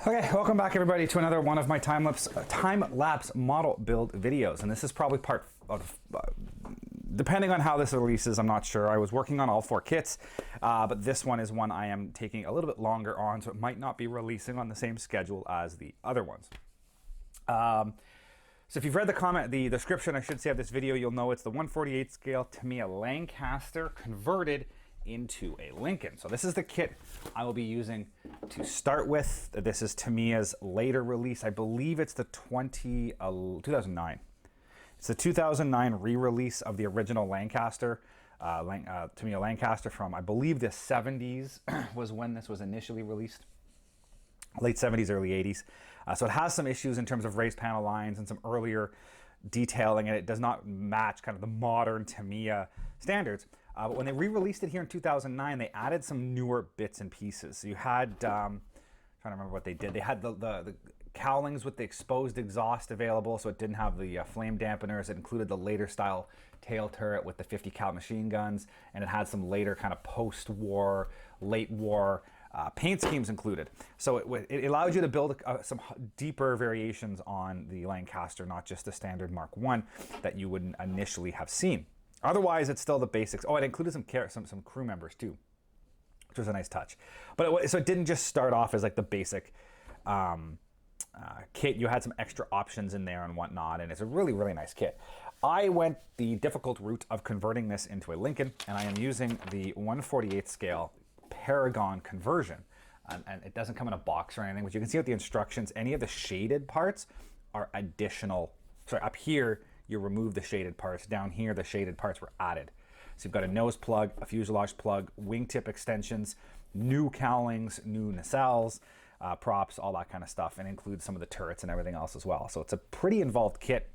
Okay, welcome back everybody to another one of my time-lapse model build videos. And this is probably part of, depending on how this releases, I'm not sure. I was working on all 4 kits, but this one is one I am taking a little bit longer on, so it might not be releasing on the same schedule as the other ones. So if you've read the description, I should say, of this video, you'll know it's the 1/48 scale Tamiya Lancaster converted into a Lincoln. So this is the kit I will be using to start with. This is Tamiya's later release. I believe it's the 2009. It's the 2009 re-release of the original Lancaster, Tamiya Lancaster from, I believe, the 70s was when this was initially released. Late 70s, early 80s. So it has some issues in terms of raised panel lines and some earlier detailing, and it does not match kind of the modern Tamiya standards. But when they re-released it here in 2009, they added some newer bits and pieces. So you had, trying to remember what they did. They had the cowlings with the exposed exhaust available, so it didn't have the flame dampeners. It included the later style tail turret with the 50 cal machine guns, and it had some later kind of post-war, late war paint schemes included. So it allowed you to build some deeper variations on the Lancaster, not just the standard Mark I that you would initially have seen. Otherwise, it's still the basics. Oh, it included some crew members too, which was a nice touch. But so it didn't just start off as like the basic kit. You had some extra options in there and whatnot, and it's a really, really nice kit. I went the difficult route of converting this into a Lincoln, and I am using the 1/48 scale Paragon conversion. And it doesn't come in a box or anything, but you can see with the instructions, any of the shaded parts are additional. Sorry, up here, you remove the shaded parts. Down here, the shaded parts were added. So you've got a nose plug, a fuselage plug, wingtip extensions, new cowlings, new nacelles, props, all that kind of stuff, and includes some of the turrets and everything else as well. So it's a pretty involved kit.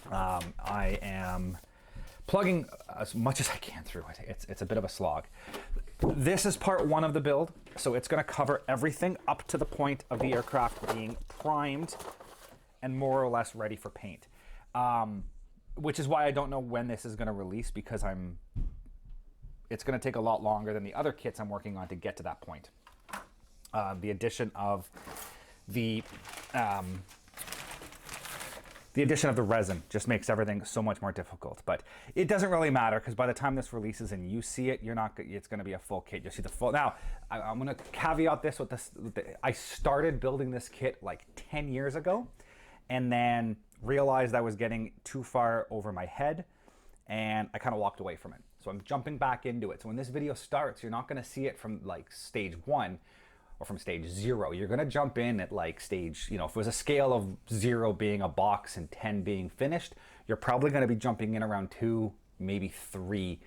I am plugging as much as I can through it. It's a bit of a slog. This is part 1 of the build, so it's going to cover everything up to the point of the aircraft being primed and more or less ready for paint. Which is why I don't know when this is going to release, because it's going to take a lot longer than the other kits I'm working on to get to that point. The addition of the addition of the resin just makes everything so much more difficult. But it doesn't really matter, because by the time this releases and you see it, it's going to be a full kit. You'll see the full. Now, I'm going to caveat this with this. I started building this kit like 10 years ago, and then realized I was getting too far over my head, and I kind of walked away from it. So I'm jumping back into it. So when this video starts, you're not going to see it from like stage 1 or from stage 0. You're going to jump in at like stage, if it was a scale of 0 being a box and 10 being finished, you're probably going to be jumping in around 2, maybe 3,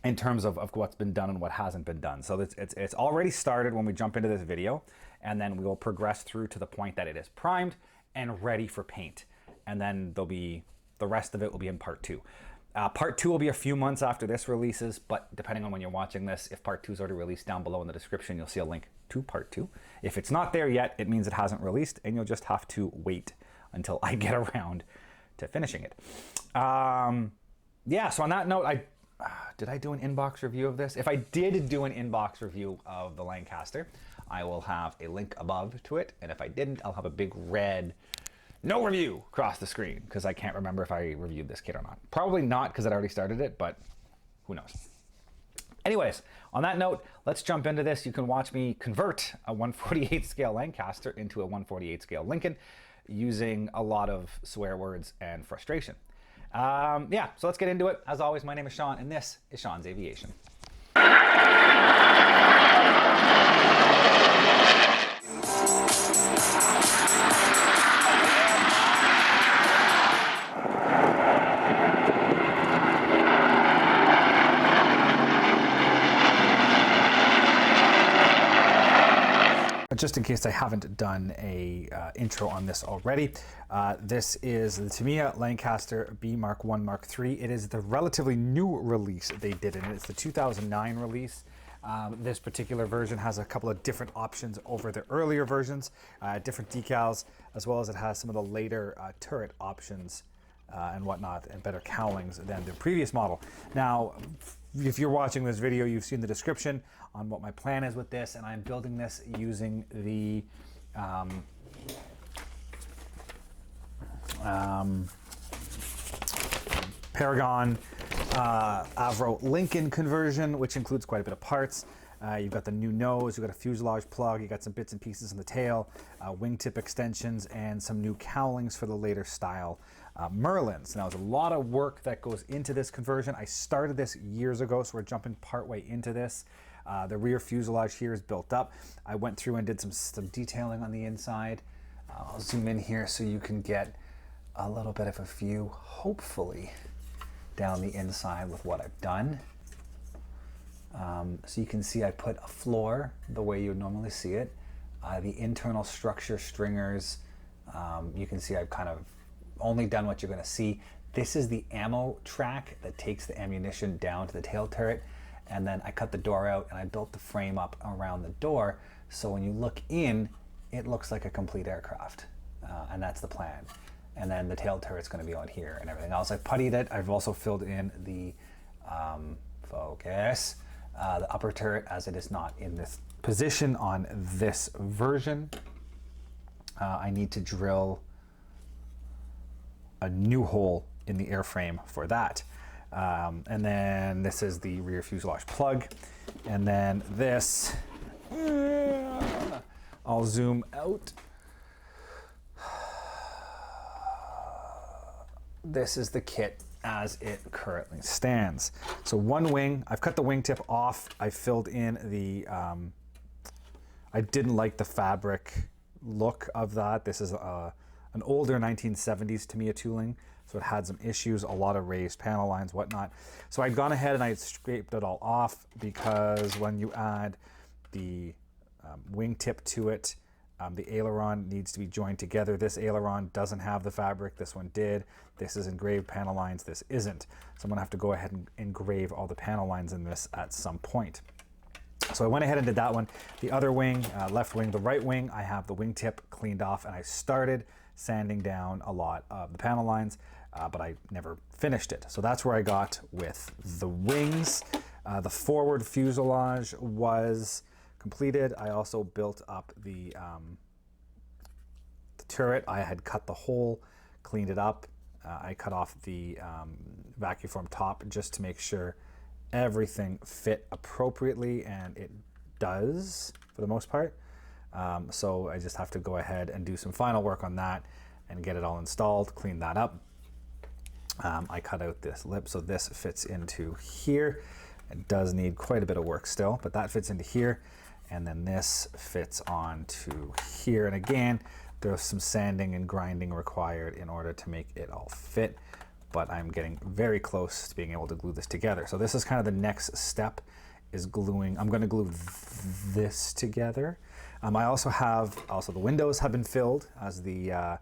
in terms of what's been done and what hasn't been done. So it's already started when we jump into this video, and then we will progress through to the point that it is primed and ready for paint. And then the rest of it will be in part 2. Part 2 will be a few months after this releases, but depending on when you're watching this, if part 2 is already released, down below in the description, you'll see a link to part 2. If it's not there yet, it means it hasn't released, and you'll just have to wait until I get around to finishing it. Yeah, so on that note, did I do an inbox review of this? If I did do an inbox review of the Lancaster, I will have a link above to it, and if I didn't, I'll have a big red no review across the screen, because I can't remember if I reviewed this kit or not. Probably not, because I'd already started it, but who knows. Anyways, on that note, let's jump into this. You can watch me convert a 1/48 scale Lancaster into a 1/48 scale Lincoln using a lot of swear words and frustration. Yeah, so let's get into it. As always, my name is Sean, and this is Sean's Aviation. Just in case I haven't done a intro on this already, this is the Tamiya Lancaster B Mark I Mark III. It is the relatively new release they did in it. It's the 2009 release. This particular version has a couple of different options over the earlier versions, different decals, as well as it has some of the later turret options and whatnot, and better cowlings than the previous model. Now, if you're watching this video, you've seen the description on what my plan is with this, and I'm building this using the Paragon Avro Lincoln conversion, which includes quite a bit of parts. You've got the new nose, you've got a fuselage plug, you got some bits and pieces in the tail, wingtip extensions, and some new cowlings for the later style Merlins. Now, there's a lot of work that goes into this conversion. I started this years ago, so we're jumping partway into this. The rear fuselage here is built up. I went through and did some detailing on the inside. I'll zoom in here so you can get a little bit of a view, hopefully, down the inside with what I've done. So you can see I put a floor the way you would normally see it. The internal structure stringers, you can see I've kind of only done what you're going to see. This is the ammo track that takes the ammunition down to the tail turret, and then I cut the door out and I built the frame up around the door, so when you look in, it looks like a complete aircraft, and that's the plan. And then the tail turret's going to be on here and everything else. I puttied it. I've also filled in the the upper turret, as it is not in this position on this version. I need to drill a new hole in the airframe for that. And then this is the rear fuselage plug. And then this, I'll zoom out. This is the kit as it currently stands. So one wing, I've cut the wingtip off. I filled in the, I didn't like the fabric look of that. This is an older 1970s Tamiya tooling, so it had some issues, a lot of raised panel lines, whatnot. So I'd gone ahead and I scraped it all off, because when you add the wingtip to it, the aileron needs to be joined together. This aileron doesn't have the fabric, this one did. This is engraved panel lines, this isn't. So I'm gonna have to go ahead and engrave all the panel lines in this at some point. So I went ahead and did that one. The other wing, left wing, the right wing, I have the wingtip cleaned off, and I started sanding down a lot of the panel lines, but I never finished it. So that's where I got with the wings. The forward fuselage was completed. I also built up the turret. I had cut the hole, cleaned it up. I cut off the vacuum form top just to make sure everything fit appropriately, and it does for the most part. So I just have to go ahead and do some final work on that and get it all installed, clean that up. I cut out this lip, so this fits into here. It does need quite a bit of work still, but that fits into here. And then this fits onto here. And again, there's some sanding and grinding required in order to make it all fit, but I'm getting very close to being able to glue this together. So this is kind of the next step, is gluing. I'm going to glue this together. I also have, the windows have been filled, as the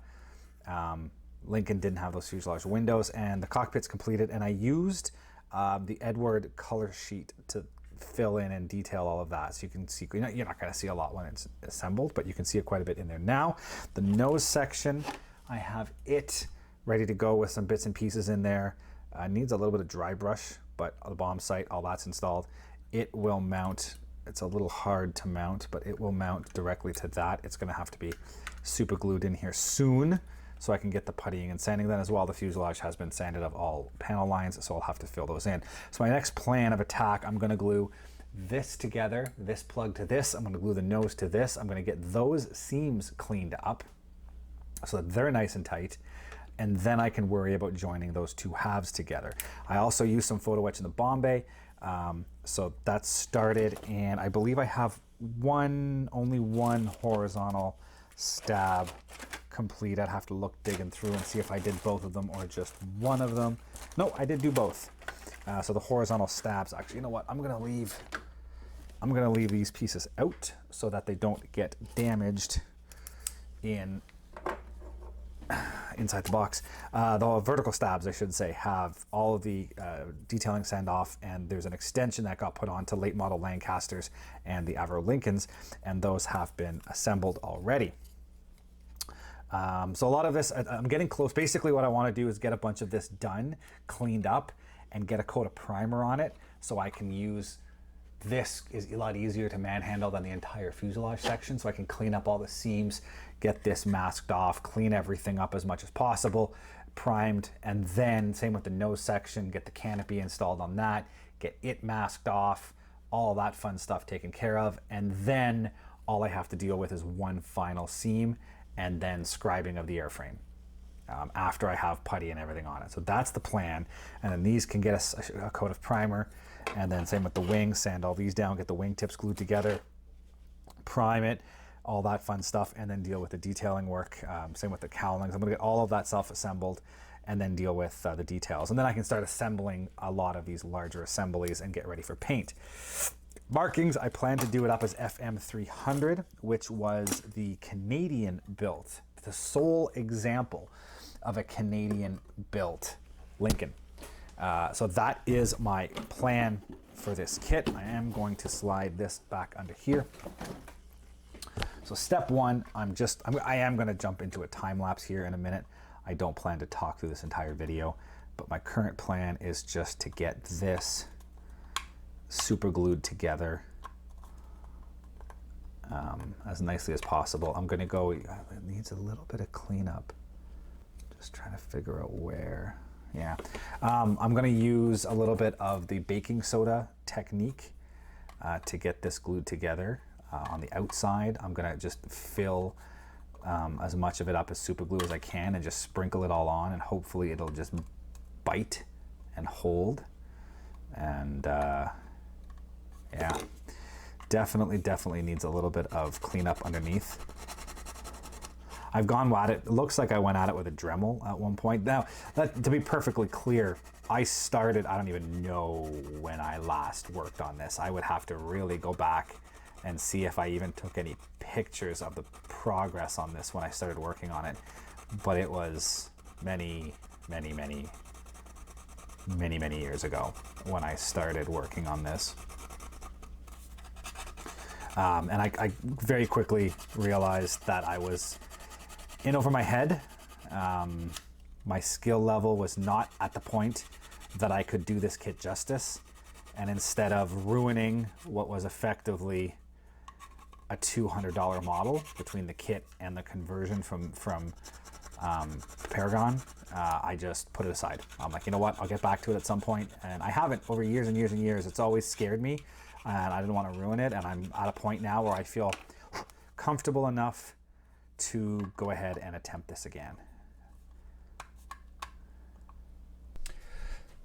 Lincoln didn't have those fuselage windows, and the cockpit's completed, and I used the Edward color sheet to fill in and detail all of that. So you can see, you're not going to see a lot when it's assembled, but you can see it quite a bit in there now. The nose section, I have it ready to go with some bits and pieces in there. Needs a little bit of dry brush, but the bomb sight, all that's installed. It will mount. It's a little hard to mount, but it will mount directly to that. It's going to have to be super glued in here soon, so I can get the puttying and sanding then as well. The fuselage has been sanded of all panel lines, so I'll have to fill those in. So my next plan of attack, I'm going to glue this together, this plug to this. I'm going to glue the nose to this. I'm going to get those seams cleaned up so that they're nice and tight, and then I can worry about joining those two halves together. I also used some photo etch in the bomb bay, so that's started, and I believe I have only one horizontal stab complete. I'd have to look digging through and see if I did both of them or just one of them. No, I did do both. So the horizontal stabs, actually, you know what? I'm gonna leave these pieces out so that they don't get damaged inside the box. The vertical stabs, I should say, have all of the detailing sand off, and there's an extension that got put onto late model Lancasters and the Avro Lincolns, and those have been assembled already. So a lot of this, I'm getting close. Basically what I want to do is get a bunch of this done, cleaned up, and get a coat of primer on it so I can use, this is a lot easier to manhandle than the entire fuselage section, so I can clean up all the seams, get this masked off, clean everything up as much as possible, primed, and then same with the nose section, get the canopy installed on that, get it masked off, all that fun stuff taken care of, and then all I have to deal with is one final seam and then scribing of the airframe after I have putty and everything on it. So that's the plan. And then these can get a coat of primer, and then same with the wings, sand all these down, get the wingtips glued together, prime it, all that fun stuff, and then deal with the detailing work. Same with the cowlings. I'm gonna get all of that self-assembled and then deal with the details. And then I can start assembling a lot of these larger assemblies and get ready for paint. Markings, I plan to do it up as FM300, which was the Canadian built, the sole example of a Canadian built Lincoln. So that is my plan for this kit. I am going to slide this back under here. So step one, I am going to jump into a time lapse here in a minute. I don't plan to talk through this entire video, but my current plan is just to get this super glued together as nicely as possible. I'm going to go, it needs a little bit of cleanup. Just trying to figure out where. Yeah, I'm going to use a little bit of the baking soda technique to get this glued together. On the outside, I'm going to just fill as much of it up as super glue as I can and just sprinkle it all on, and hopefully it'll just bite and hold. And yeah, definitely needs a little bit of cleanup underneath. I've gone at it. It looks like I went at it with a Dremel at one point. Now, to be perfectly clear, I don't even know when I last worked on this. I would have to really go back and see if I even took any pictures of the progress on this when I started working on it. But it was many years ago when I started working on this. And I very quickly realized that I was in over my head. My skill level was not at the point that I could do this kit justice. And instead of ruining what was effectively a $200 model between the kit and the conversion from Paragon, I just put it aside. I'm like, you know what, I'll get back to it at some point. And I haven't over years and years and years. It's always scared me, and I didn't want to ruin it. And I'm at a point now where I feel comfortable enough to go ahead and attempt this again.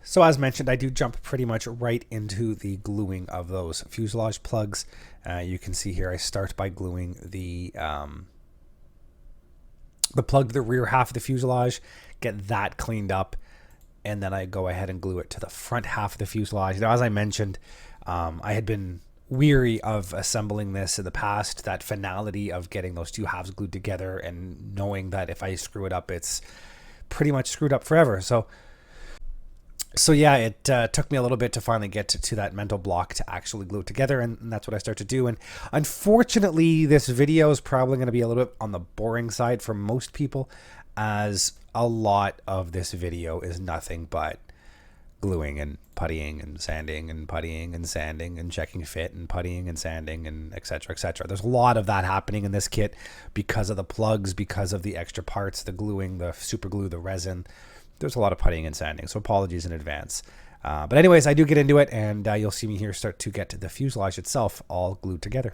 So as mentioned, I do jump pretty much right into the gluing of those fuselage plugs. You can see here I start by gluing the plug to the rear half of the fuselage, get that cleaned up, and then I go ahead and glue it to the front half of the fuselage. Now, as I mentioned, I had been weary of assembling this in the past, that finality of getting those two halves glued together and knowing that if I screw it up, it's pretty much screwed up forever. So yeah, it took me a little bit to finally get to that mental block to actually glue it together, and that's what I start to do. And unfortunately, this video is probably going to be a little bit on the boring side for most people, as a lot of this video is nothing but gluing and puttying and sanding and puttying and sanding and checking fit and puttying and sanding and etc. etc. There's a lot of that happening in this kit because of the plugs, because of the extra parts, the gluing, the super glue, the resin. There's a lot of puttying and sanding, so apologies in advance. But anyways, I do get into it, and you'll see me here start to get the fuselage itself all glued together.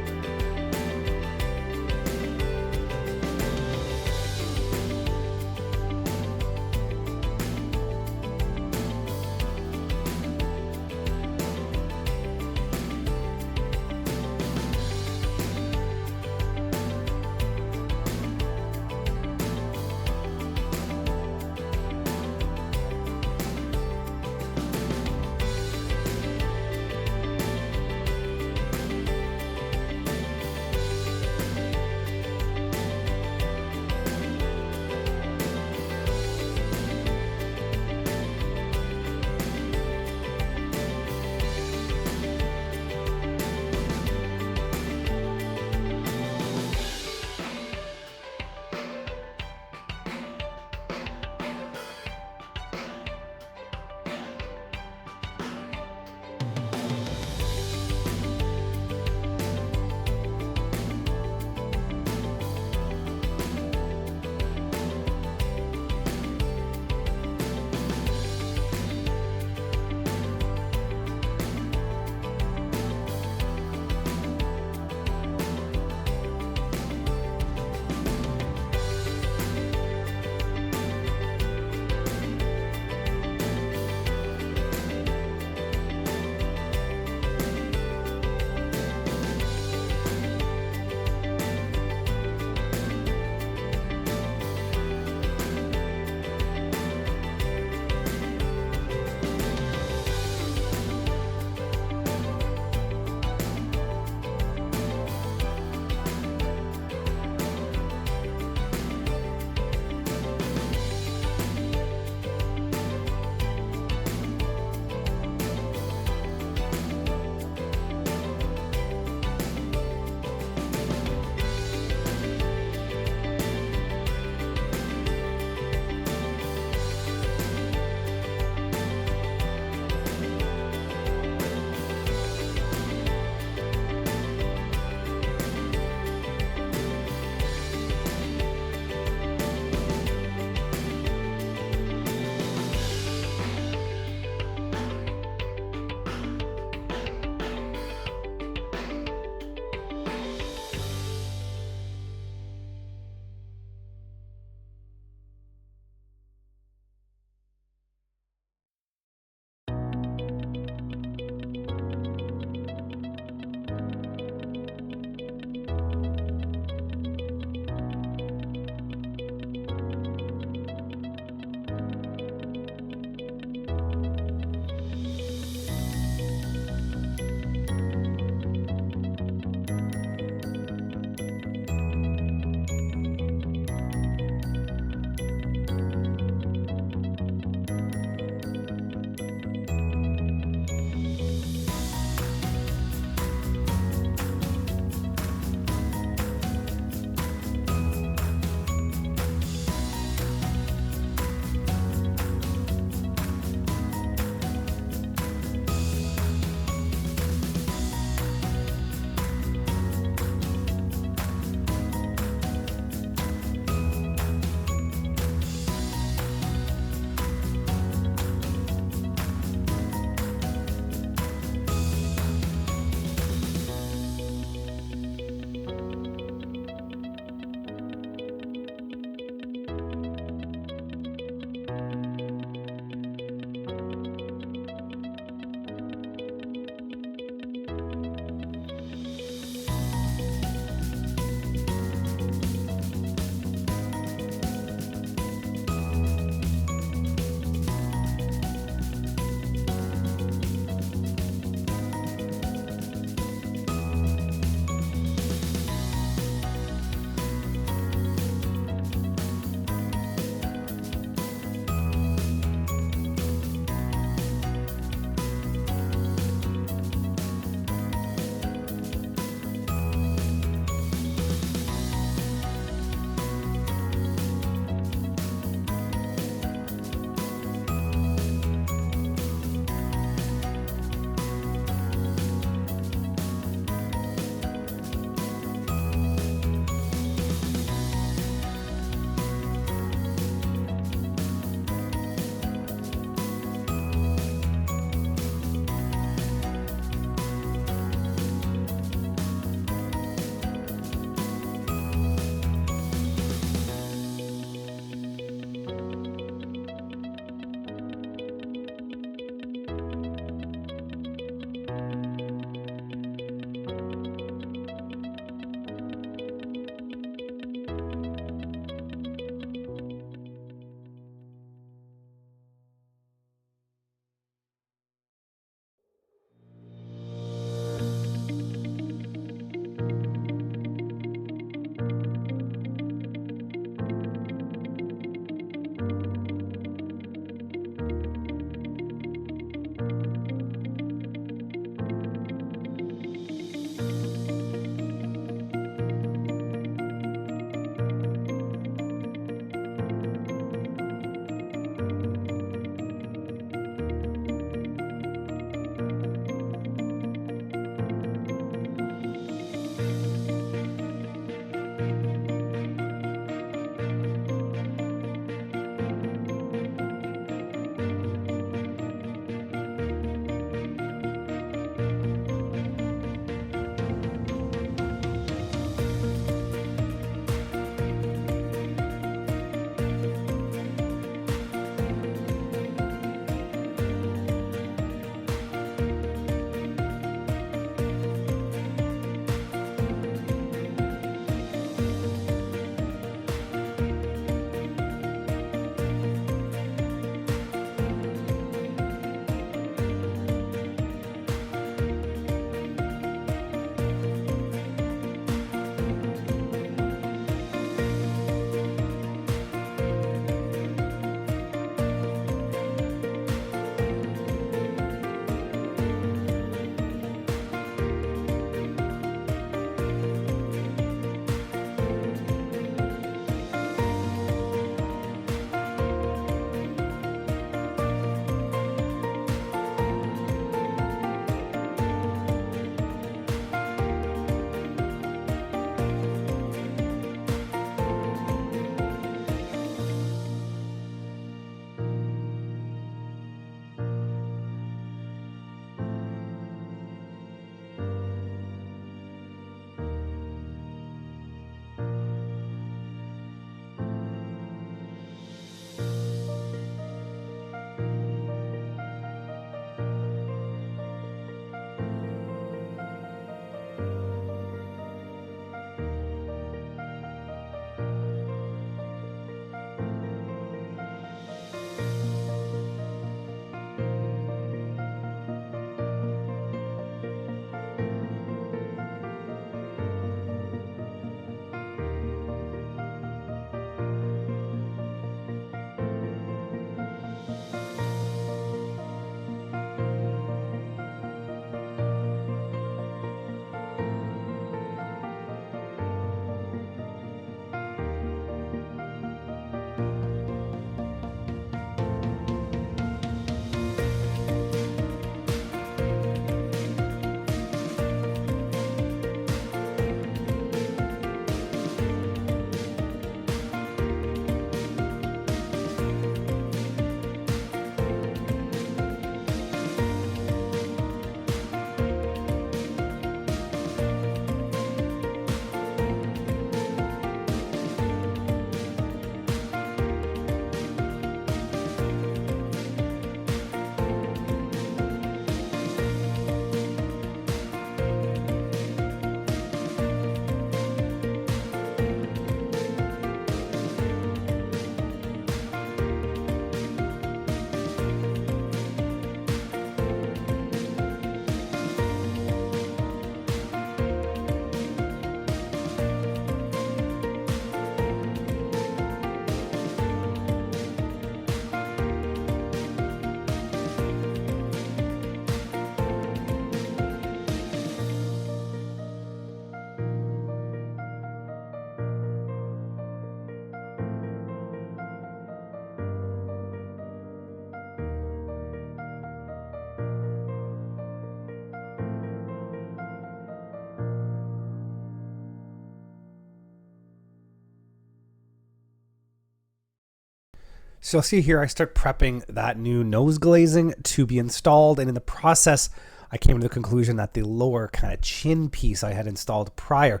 So you'll see here, I start prepping that new nose glazing to be installed. And in the process, I came to the conclusion that the lower kind of chin piece I had installed prior,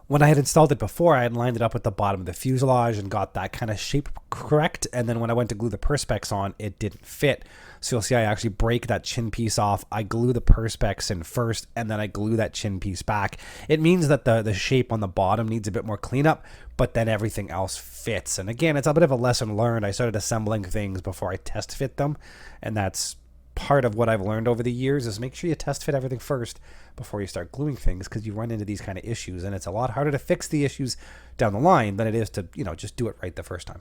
when I had installed it before, I had lined it up with the bottom of the fuselage and got that kind of shape correct. And then when I went to glue the perspex on, it didn't fit. So you'll see I actually break that chin piece off. I glue the perspex in first, and then I glue that chin piece back. It means that the shape on the bottom needs a bit more cleanup, but then everything else fits. And again, it's a bit of a lesson learned. I started assembling things before I test fit them, and that's part of what I've learned over the years is make sure you test fit everything first before you start gluing things, because you run into these kind of issues, and it's a lot harder to fix the issues down the line than it is to, just do it right the first time.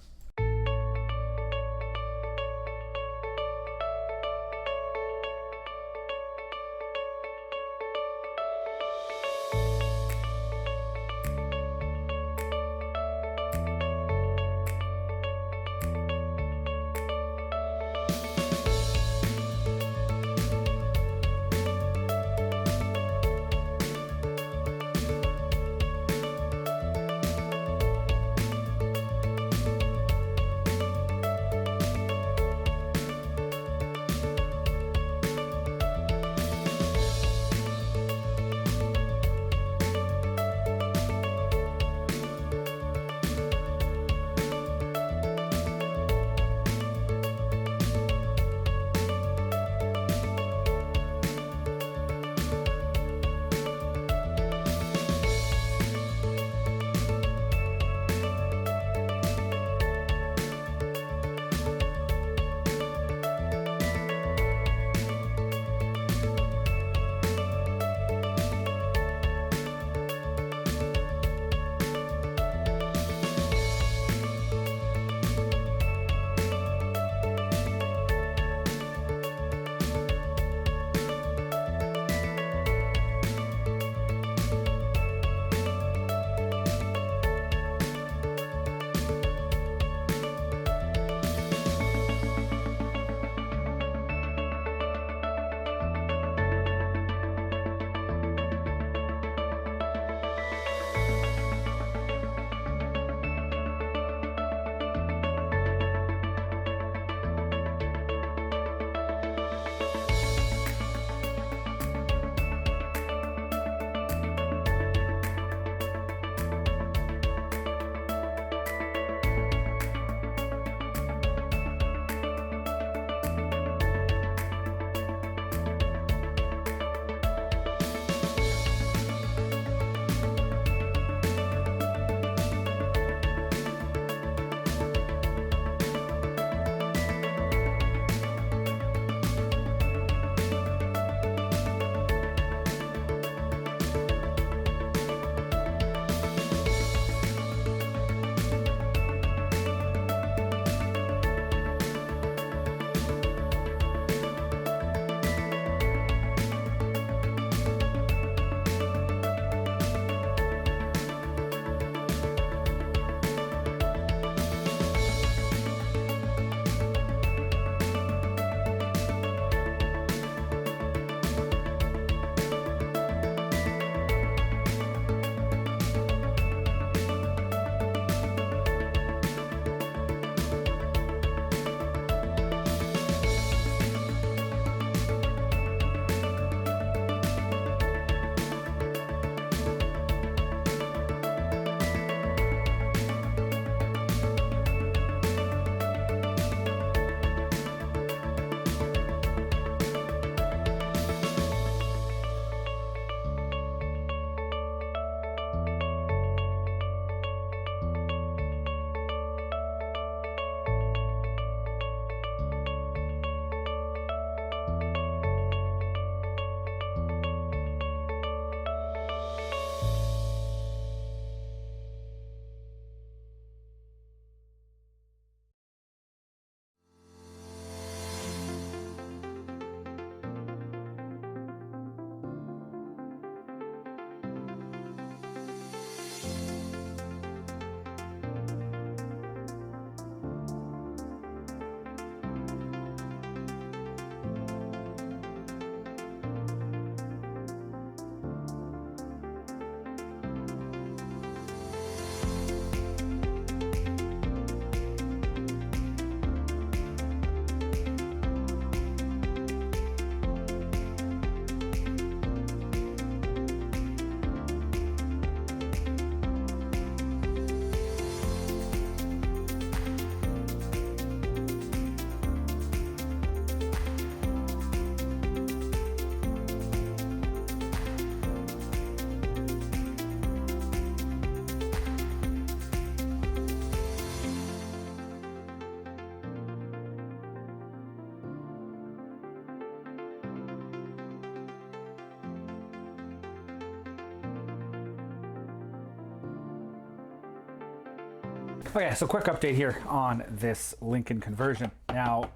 Okay, so quick update here on this Lincoln conversion. Now,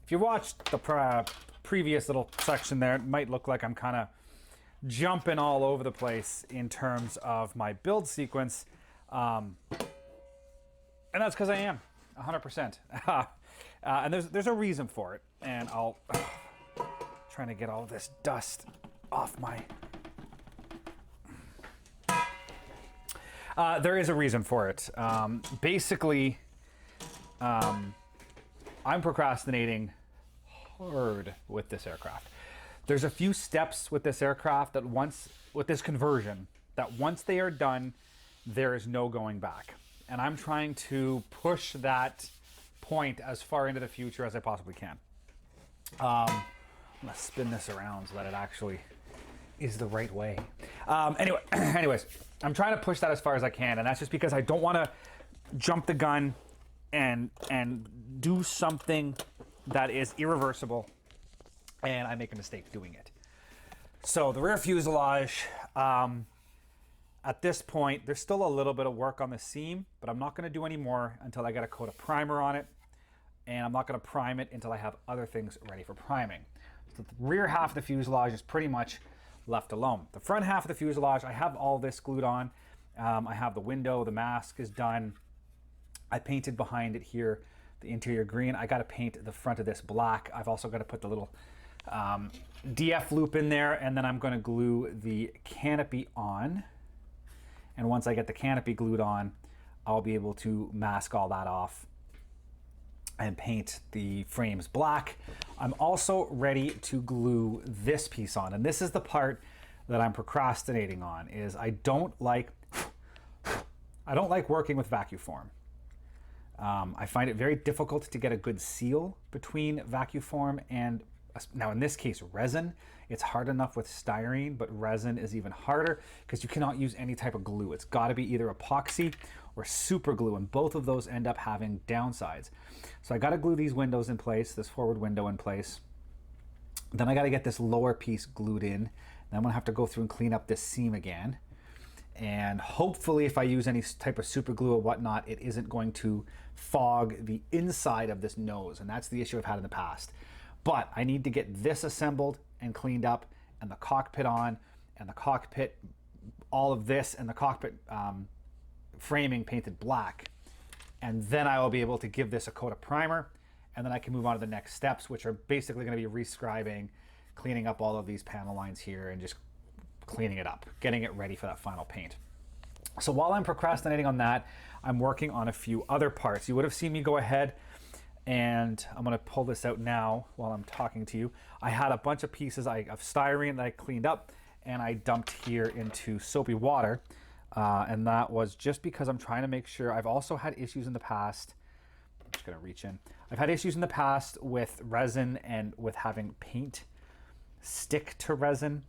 if you watched the previous little section there, it might look like I'm kind of jumping all over the place in terms of my build sequence. And that's because I am 100%. And there's a reason for it. And I'll trying to get all this dust off my... there is a reason for it. Basically, I'm procrastinating hard with this aircraft. There's a few steps with this aircraft that with this conversion, that once they are done, there is no going back. And I'm trying to push that point as far into the future as I possibly can. I'm gonna spin this around so that it actually is the right way. Anyways, I'm trying to push that as far as I can, and that's just because I don't want to jump the gun and do something that is irreversible, and I make a mistake doing it. So the rear fuselage, at this point, there's still a little bit of work on the seam, but I'm not going to do any more until I get a coat of primer on it, and I'm not going to prime it until I have other things ready for priming. So the rear half of the fuselage is pretty much left alone. The front half of the fuselage, I have all this glued on. I have the window, the mask is done. I painted behind it here, the interior green. I got to paint the front of this black. I've also got to put the little DF loop in there, and then I'm going to glue the canopy on. And once I get the canopy glued on, I'll be able to mask all that off and paint the frames black. I'm also ready to glue this piece on, and this is the part that I'm procrastinating on. Is I don't like working with vacuum form. I find it very difficult to get a good seal between vacuum form and, now in this case, resin. It's hard enough with styrene, but resin is even harder because you cannot use any type of glue. It's got to be either epoxy or super glue, and both of those end up having downsides. So I got to glue these windows in place, this forward window in place. Then I got to get this lower piece glued in. Then I'm gonna have to go through and clean up this seam again. And hopefully if I use any type of super glue or whatnot, it isn't going to fog the inside of this nose. And that's the issue I've had in the past. But I need to get this assembled and cleaned up, and the cockpit on, and the cockpit, all of this, and the cockpit framing painted black. And then I will be able to give this a coat of primer, and then I can move on to the next steps, which are basically going to be rescribing, cleaning up all of these panel lines here, and just cleaning it up, getting it ready for that final paint. So while I'm procrastinating on that, I'm working on a few other parts. You would have seen me go ahead, and I'm going to pull this out now while I'm talking to you. I had a bunch of pieces of styrene that I cleaned up, and I dumped here into soapy water. And that was just because I'm trying to make sure. I've also had issues in the past. I'm just going to reach in. I've had issues in the past with resin and with having paint stick to resin.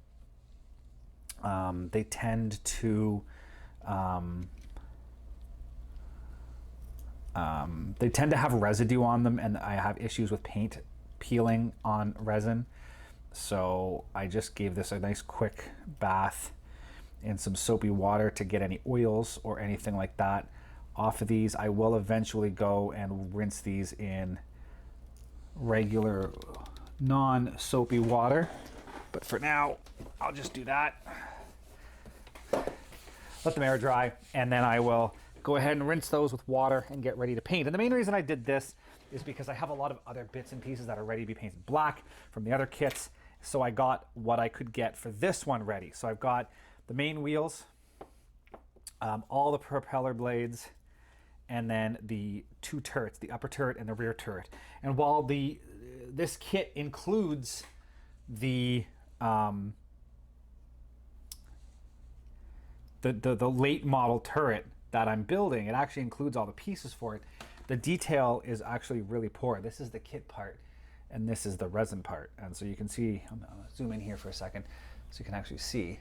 They tend to have residue on them, and I have issues with paint peeling on resin. So I just gave this a nice quick bath in some soapy water to get any oils or anything like that off of these. I will eventually go and rinse these in regular non-soapy water, but for now I'll just do that. Let them air dry, and then I will go ahead and rinse those with water and get ready to paint. And the main reason I did this is because I have a lot of other bits and pieces that are ready to be painted black from the other kits. So I got what I could get for this one ready. So I've got the main wheels, all the propeller blades, and then the two turrets, the upper turret and the rear turret. And while this kit includes the late model turret that I'm building, it actually includes all the pieces for it. The detail is actually really poor. This is the kit part, and this is the resin part. And so you can see, I'm gonna zoom in here for a second so you can actually see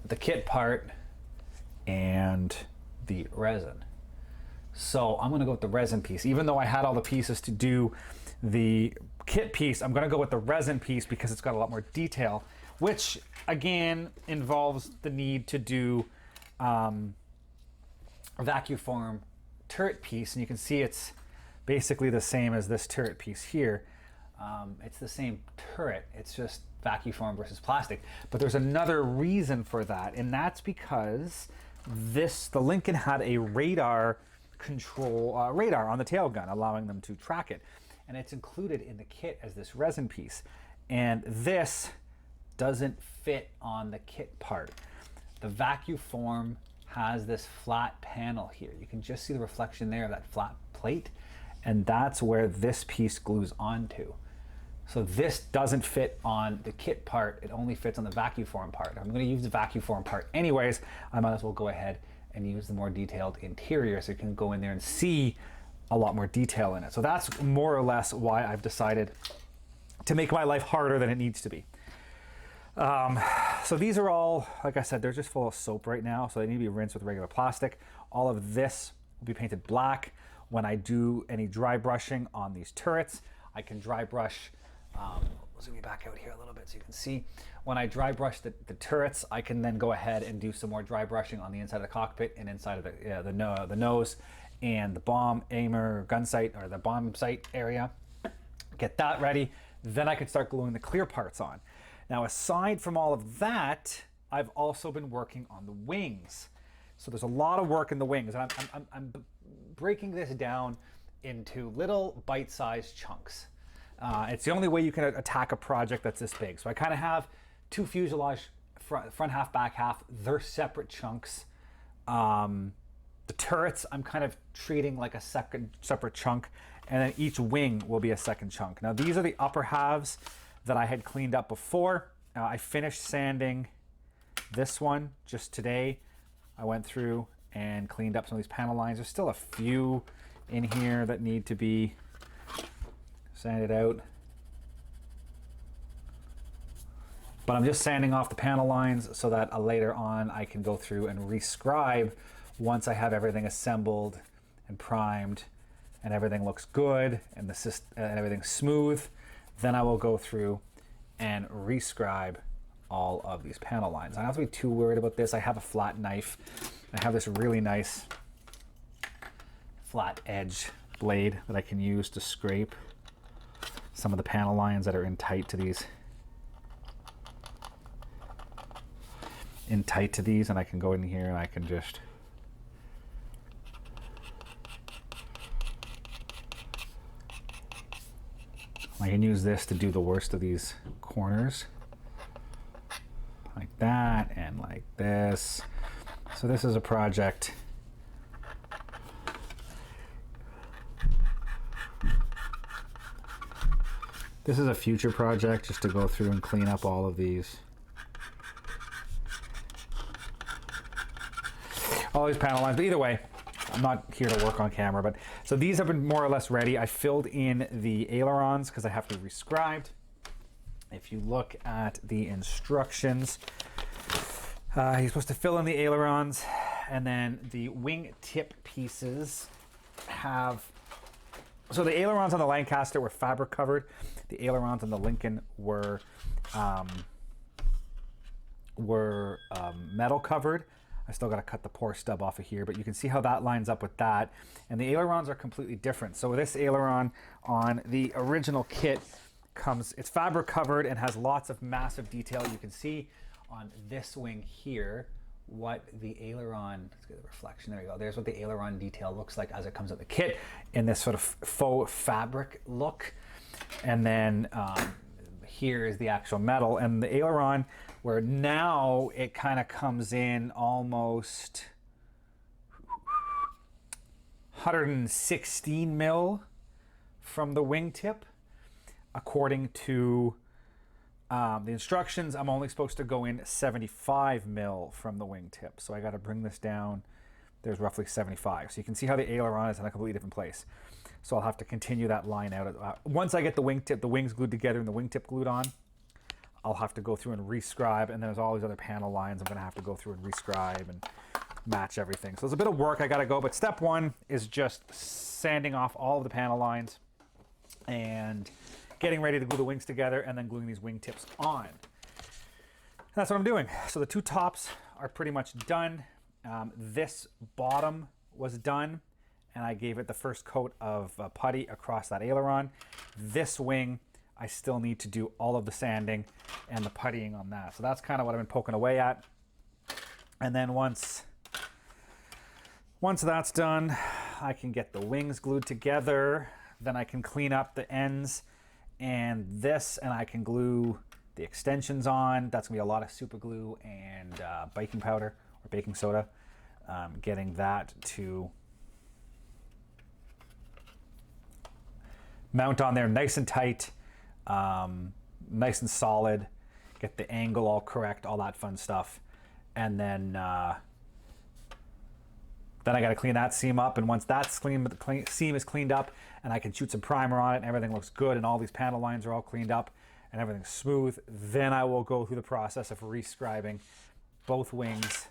the kit part and the resin. So I'm gonna go with the resin piece. Even though I had all the pieces to do the kit piece, I'm gonna go with the resin piece because it's got a lot more detail, which again involves the need to do vacuum form turret piece, and you can see it's basically the same as this turret piece here. It's the same turret, it's just vacuum form versus plastic. But there's another reason for that, and that's because the Lincoln had a radar on the tail gun, allowing them to track it. And it's included in the kit as this resin piece. And this doesn't fit on the kit part. The vacuum form has this flat panel here. You can just see the reflection there of that flat plate, and that's where this piece glues onto. So this doesn't fit on the kit part, it only fits on the vacuum form part. I'm gonna use the vacuum form part anyways, I might as well go ahead and use the more detailed interior so you can go in there and see a lot more detail in it. So that's more or less why I've decided to make my life harder than it needs to be. So these are all, like I said, they're just full of soap right now, so they need to be rinsed with regular plastic. All of this will be painted black. When I do any dry brushing on these turrets, I can dry brush, zoom me back out here a little bit so you can see. When I dry brush the turrets, I can then go ahead and do some more dry brushing on the inside of the cockpit and inside of the nose and the bomb aimer gun sight, or the bomb sight area. Get that ready. Then I can start gluing the clear parts on. Now, aside from all of that, I've also been working on the wings. So there's a lot of work in the wings, and I'm breaking this down into little bite-sized chunks. It's the only way you can attack a project that's this big. So I kind of have two fuselage, front half, back half. They're separate chunks. The turrets I'm kind of treating like a separate chunk, and then each wing will be a second chunk. Now these are the upper halves that I had cleaned up before. I finished sanding this one just today. I went through and cleaned up some of these panel lines. There's still a few in here that need to be sanded out. But I'm just sanding off the panel lines so that later on I can go through and rescribe once I have everything assembled and primed and everything looks good and and everything's smooth. Then I will go through and rescribe all of these panel lines. I don't have to be too worried about this. I have a flat knife. I have this really nice flat edge blade that I can use to scrape some of the panel lines that are in tight to these, and I can go in here and I can just use this to do the worst of these corners, like that and like this. So this is a project this is a future project, just to go through and clean up all of these panel lines. But either way, I'm not here to work on camera, but so these have been more or less ready. I filled in the ailerons because I have to be rescribed. If you look at the instructions, you're supposed to fill in the ailerons, and then the wing tip pieces have, so the ailerons on the Lancaster were fabric covered. The ailerons on the Lincoln were metal covered. I still got to cut the poor stub off of here, but you can see how that lines up with that. And the ailerons are completely different. So this aileron on the original kit it's fabric covered and has lots of massive detail. You can see on this wing here what the aileron, let's get the reflection, there you go. There's what the aileron detail looks like as it comes out the kit in this sort of faux fabric look. And then here is the actual metal, and the aileron, where now it kind of comes in almost 116 mil from the wingtip. According to the instructions, I'm only supposed to go in 75 mil from the wingtip. So I got to bring this down. There's roughly 75. So you can see how the aileron is in a completely different place. So I'll have to continue that line out. Once I get the wings glued together and the wingtip glued on, I'll have to go through and rescribe, and then there's all these other panel lines I'm going to have to go through and rescribe and match everything. So there's a bit of work I got to go, but step one is just sanding off all of the panel lines and getting ready to glue the wings together, and then gluing these wingtips on. And that's what I'm doing. So the two tops are pretty much done. This bottom was done, and I gave it the first coat of putty across that aileron. This wing, I still need to do all of the sanding and the puttying on that. So that's kind of what I've been poking away at. And then once that's done, I can get the wings glued together. Then I can clean up the ends and this, and I can glue the extensions on. That's gonna be a lot of super glue and baking powder or baking soda. Getting that to mount on there nice and tight, nice and solid, get the angle all correct, all that fun stuff. And then I got to clean that seam up. And once that's clean, the seam is cleaned up, and I can shoot some primer on it, and everything looks good, and all these panel lines are all cleaned up, and everything's smooth, then I will go through the process of rescribing both wings.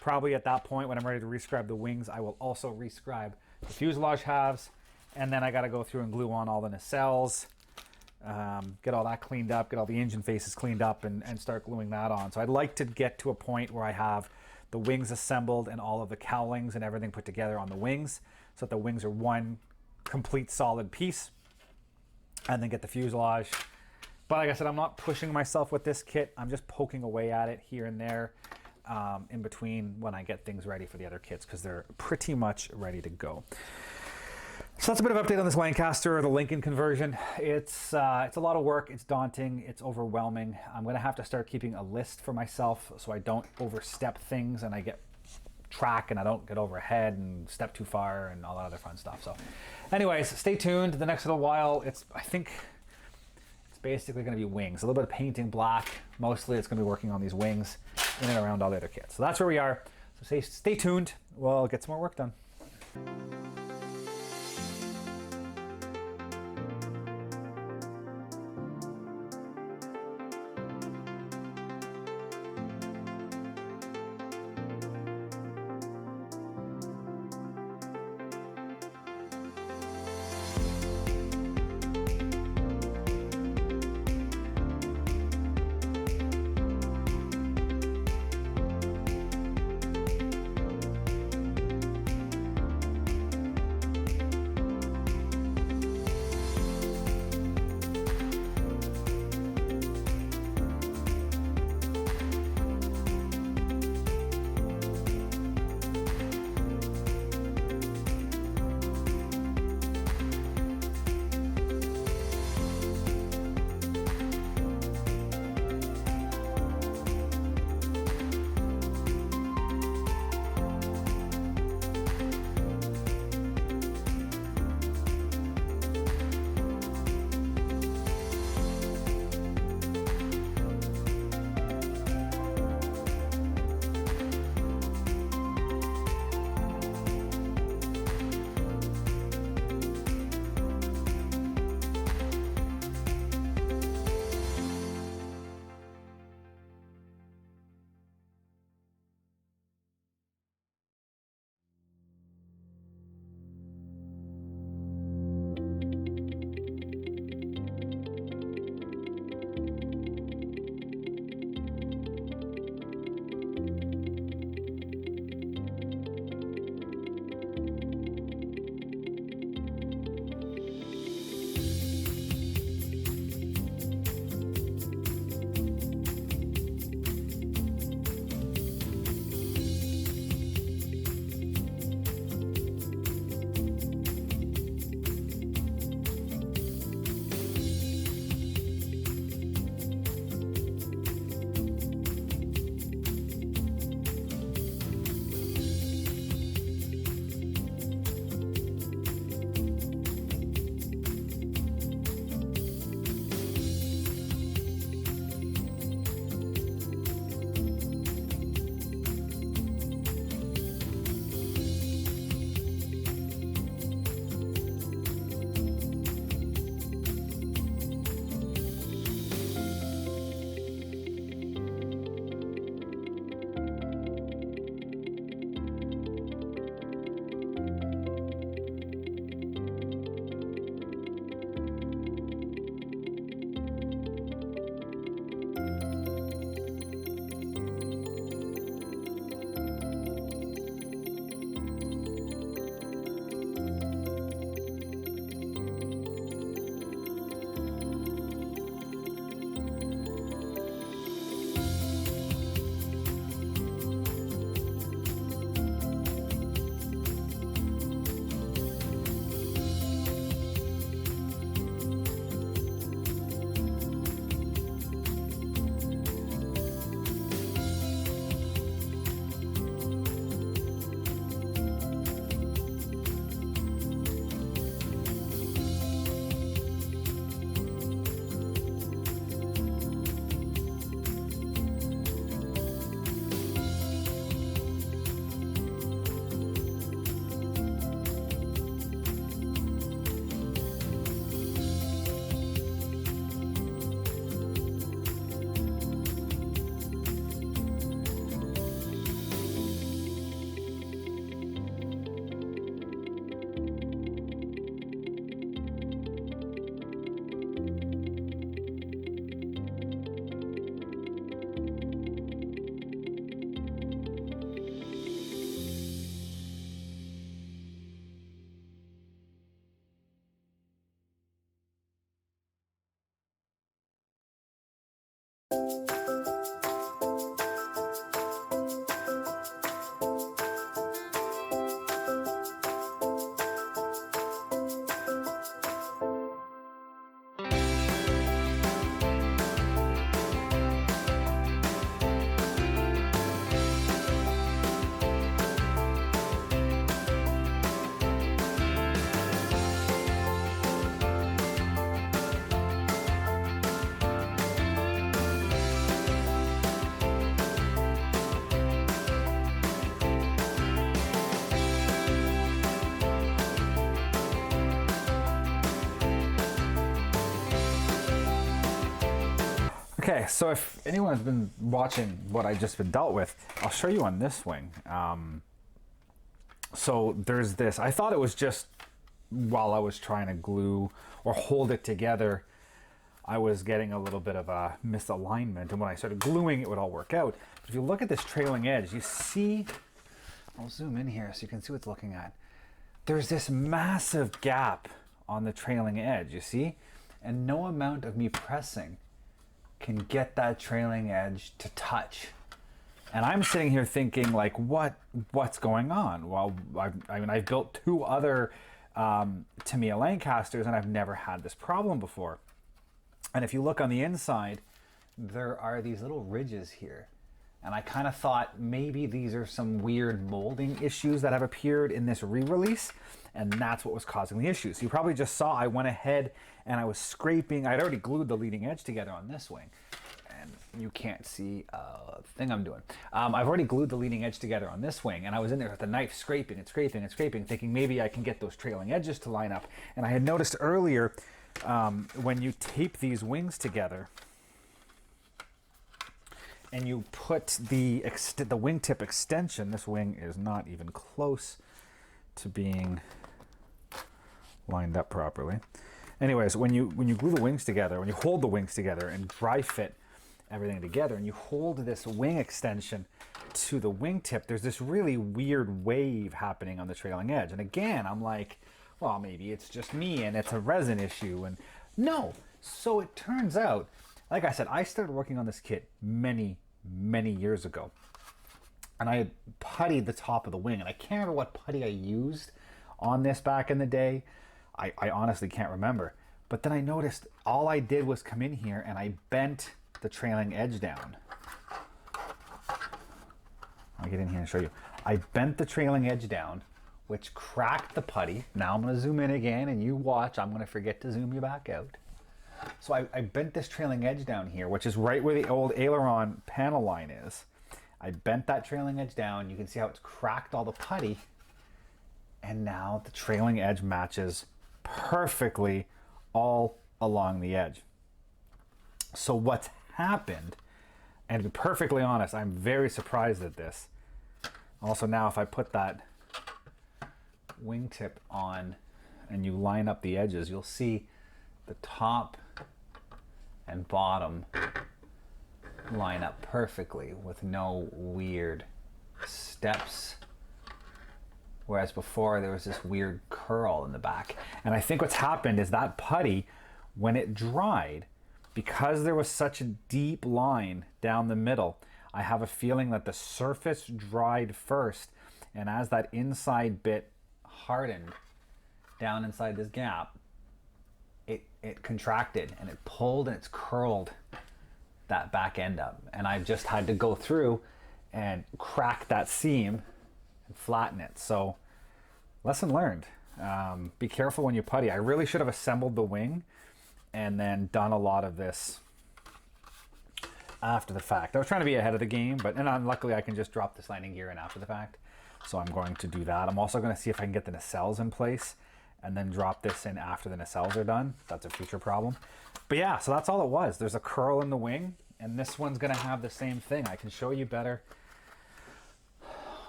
Probably at that point, when I'm ready to rescribe the wings, I will also rescribe the fuselage halves, and then I got to go through and glue on all the nacelles, get all that cleaned up, get all the engine faces cleaned up, and start gluing that on. So I'd like to get to a point where I have the wings assembled and all of the cowlings and everything put together on the wings, so that the wings are one complete solid piece, and then get the fuselage. But like I said, I'm not pushing myself with this kit. I'm just poking away at it here and there in between when I get things ready for the other kits, because they're pretty much ready to go. So that's a bit of update on this Lancaster or the Lincoln conversion. It's a lot of work. It's daunting. It's overwhelming. I'm going to have to start keeping a list for myself so I don't overstep things and I get track and I don't get overhead and step too far and all that other fun stuff. So anyways, stay tuned. The next little while, I think it's basically going to be wings. A little bit of painting black. Mostly it's going to be working on these wings in and around all the other kits. So that's where we are. So stay tuned. We'll get some more work done. Okay, so if anyone's been watching what I just been dealt with, I'll show you on this wing. So there's this, I thought it was just while I was trying to glue or hold it together, I was getting a little bit of a misalignment, and when I started gluing, it would all work out. But if you look at this trailing edge, you see, I'll zoom in here so you can see what it's looking at. There's this massive gap on the trailing edge, you see? And no amount of me pressing can get that trailing edge to touch. And I'm sitting here thinking, like, what's going on? Well, I've built 2 other Tamiya Lancasters, and I've never had this problem before. And if you look on the inside, there are these little ridges here. And I kind of thought maybe these are some weird molding issues that have appeared in this re-release, and that's what was causing the issues. You probably just saw I went ahead and I was scraping. I'd already glued the leading edge together on this wing, and you can't see a thing I'm doing. I've already glued the leading edge together on this wing, and I was in there with the knife scraping and scraping and scraping, thinking maybe I can get those trailing edges to line up. And I had noticed earlier when you tape these wings together and you put the wingtip extension, this wing is not even close to being lined up properly. Anyways, when you glue the wings together, when you hold the wings together and dry fit everything together, and you hold this wing extension to the wingtip, there's this really weird wave happening on the trailing edge. And again, I'm like, well, maybe it's just me and it's a resin issue. And no. So it turns out, like I said, I started working on this kit many years ago. And I had puttied the top of the wing. And I can't remember what putty I used on this back in the day. I honestly can't remember. But then I noticed all I did was come in here and I bent the trailing edge down. I'll get in here and show you. I bent the trailing edge down, which cracked the putty. Now I'm going to zoom in again, and you watch. I'm going to forget to zoom you back out. So I bent this trailing edge down here, which is right where the old aileron panel line is. I bent that trailing edge down. You can see how it's cracked all the putty. And now the trailing edge matches perfectly all along the edge. So what's happened, and to be perfectly honest, I'm very surprised at this. Also now if I put that wingtip on and you line up the edges, you'll see the top and bottom line up perfectly with no weird steps, whereas before there was this weird curl in the back. And I think what's happened is that putty, when it dried, because there was such a deep line down the middle, I have a feeling that the surface dried first, and as that inside bit hardened down inside this gap, it contracted and it pulled and it's curled that back end up. And I've just had to go through and crack that seam and flatten it. So lesson learned. Be careful when you putty. I really should have assembled the wing and then done a lot of this after the fact. I was trying to be ahead of the game, but luckily I can just drop this landing gear in after the fact. So I'm going to do that. I'm also going to see if I can get the nacelles in place and then drop this in after the nacelles are done. That's a future problem. But yeah, so that's all it was. There's a curl in the wing, and this one's going to have the same thing. I can show you better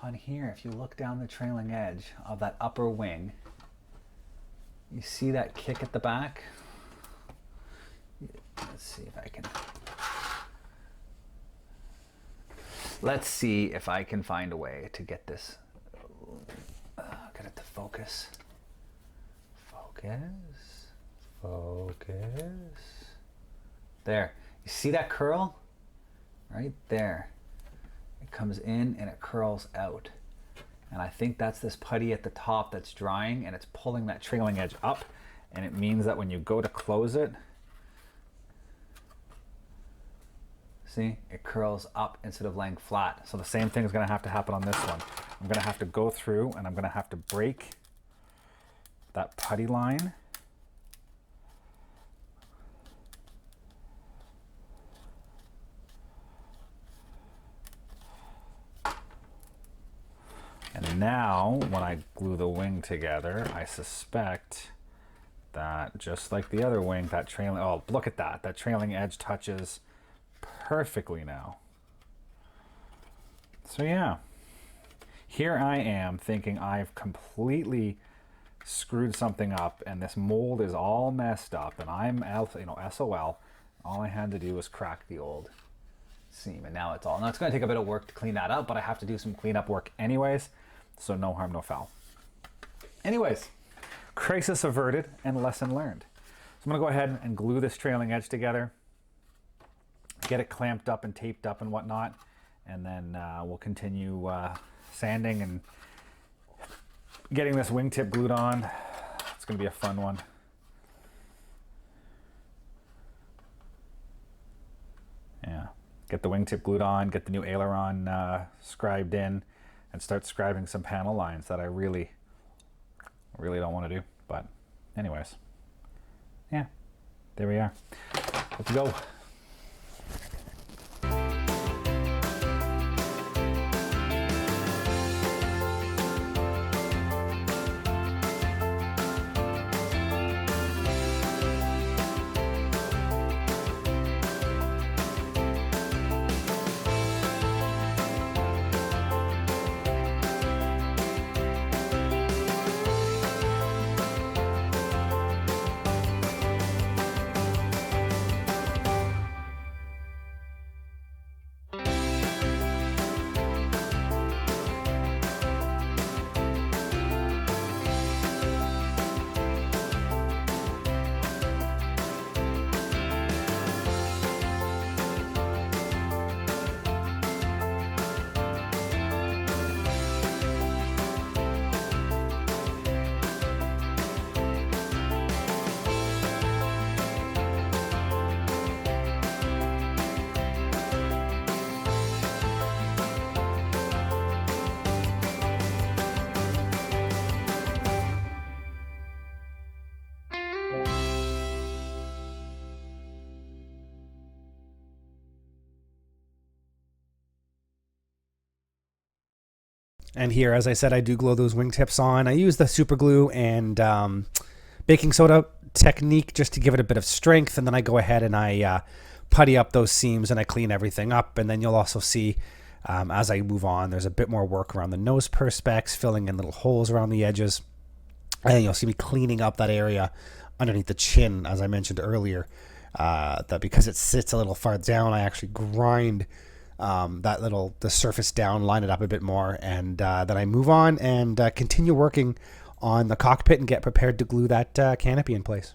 on here. If you look down the trailing edge of that upper wing, you see that kick at the back? Let's see if I can... Let's see if I can find a way to get this... get it to focus. Focus. There. You see that curl? Right there. It comes in and it curls out. And I think that's this putty at the top that's drying, and it's pulling that trailing edge up, and it means that when you go to close it, see, it curls up instead of laying flat. So the same thing is going to have to happen on this one. I'm going to have to go through and I'm going to have to break that putty line. And now, when I glue the wing together, I suspect that just like the other wing, that trailing, oh, look at that. That trailing edge touches perfectly now. So yeah, here I am thinking I've completely screwed something up and this mold is all messed up and I'm, SOL. All I had to do was crack the old seam and now it's all. Now it's going to take a bit of work to clean that up, but I have to do some cleanup work anyways, so no harm, no foul. Anyways, crisis averted and lesson learned. So I'm going to go ahead and glue this trailing edge together, get it clamped up and taped up and whatnot, and then we'll continue sanding and getting this wingtip glued on. It's going to be a fun one. Yeah, get the wingtip glued on, get the new aileron scribed in, and start scribing some panel lines that I really don't want to do. But anyways, yeah, there we are. Let's go. And here, as I said, I do glue those wingtips on. I use the super glue and baking soda technique just to give it a bit of strength. And then I go ahead and I putty up those seams and I clean everything up. And then you'll also see as I move on, there's a bit more work around the nose perspex, filling in little holes around the edges. And you'll see me cleaning up that area underneath the chin, as I mentioned earlier, that because it sits a little far down, I actually grind the surface down, line it up a bit more, and then I move on and continue working on the cockpit and get prepared to glue that canopy in place.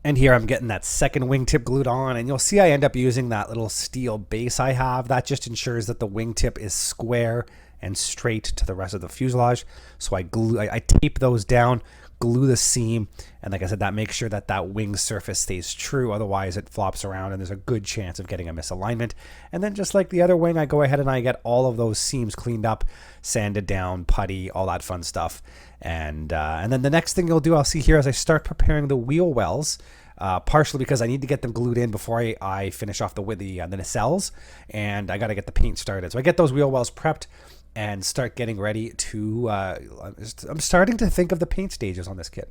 And here I'm getting that second wingtip glued on, and you'll see I end up using that little steel base I have. That just ensures that the wingtip is square and straight to the rest of the fuselage. So I tape those down, glue the seam, and like I said, that makes sure that that wing surface stays true. Otherwise it flops around and there's a good chance of getting a misalignment. And then just like the other wing, I go ahead and I get all of those seams cleaned up, sanded down, putty, all that fun stuff. And then the next thing you'll do, I'll see here, as I start preparing the wheel wells, partially because I need to get them glued in before I finish off the nacelles, and I got to get the paint started. So I get those wheel wells prepped and start getting ready to, I'm starting to think of the paint stages on this kit.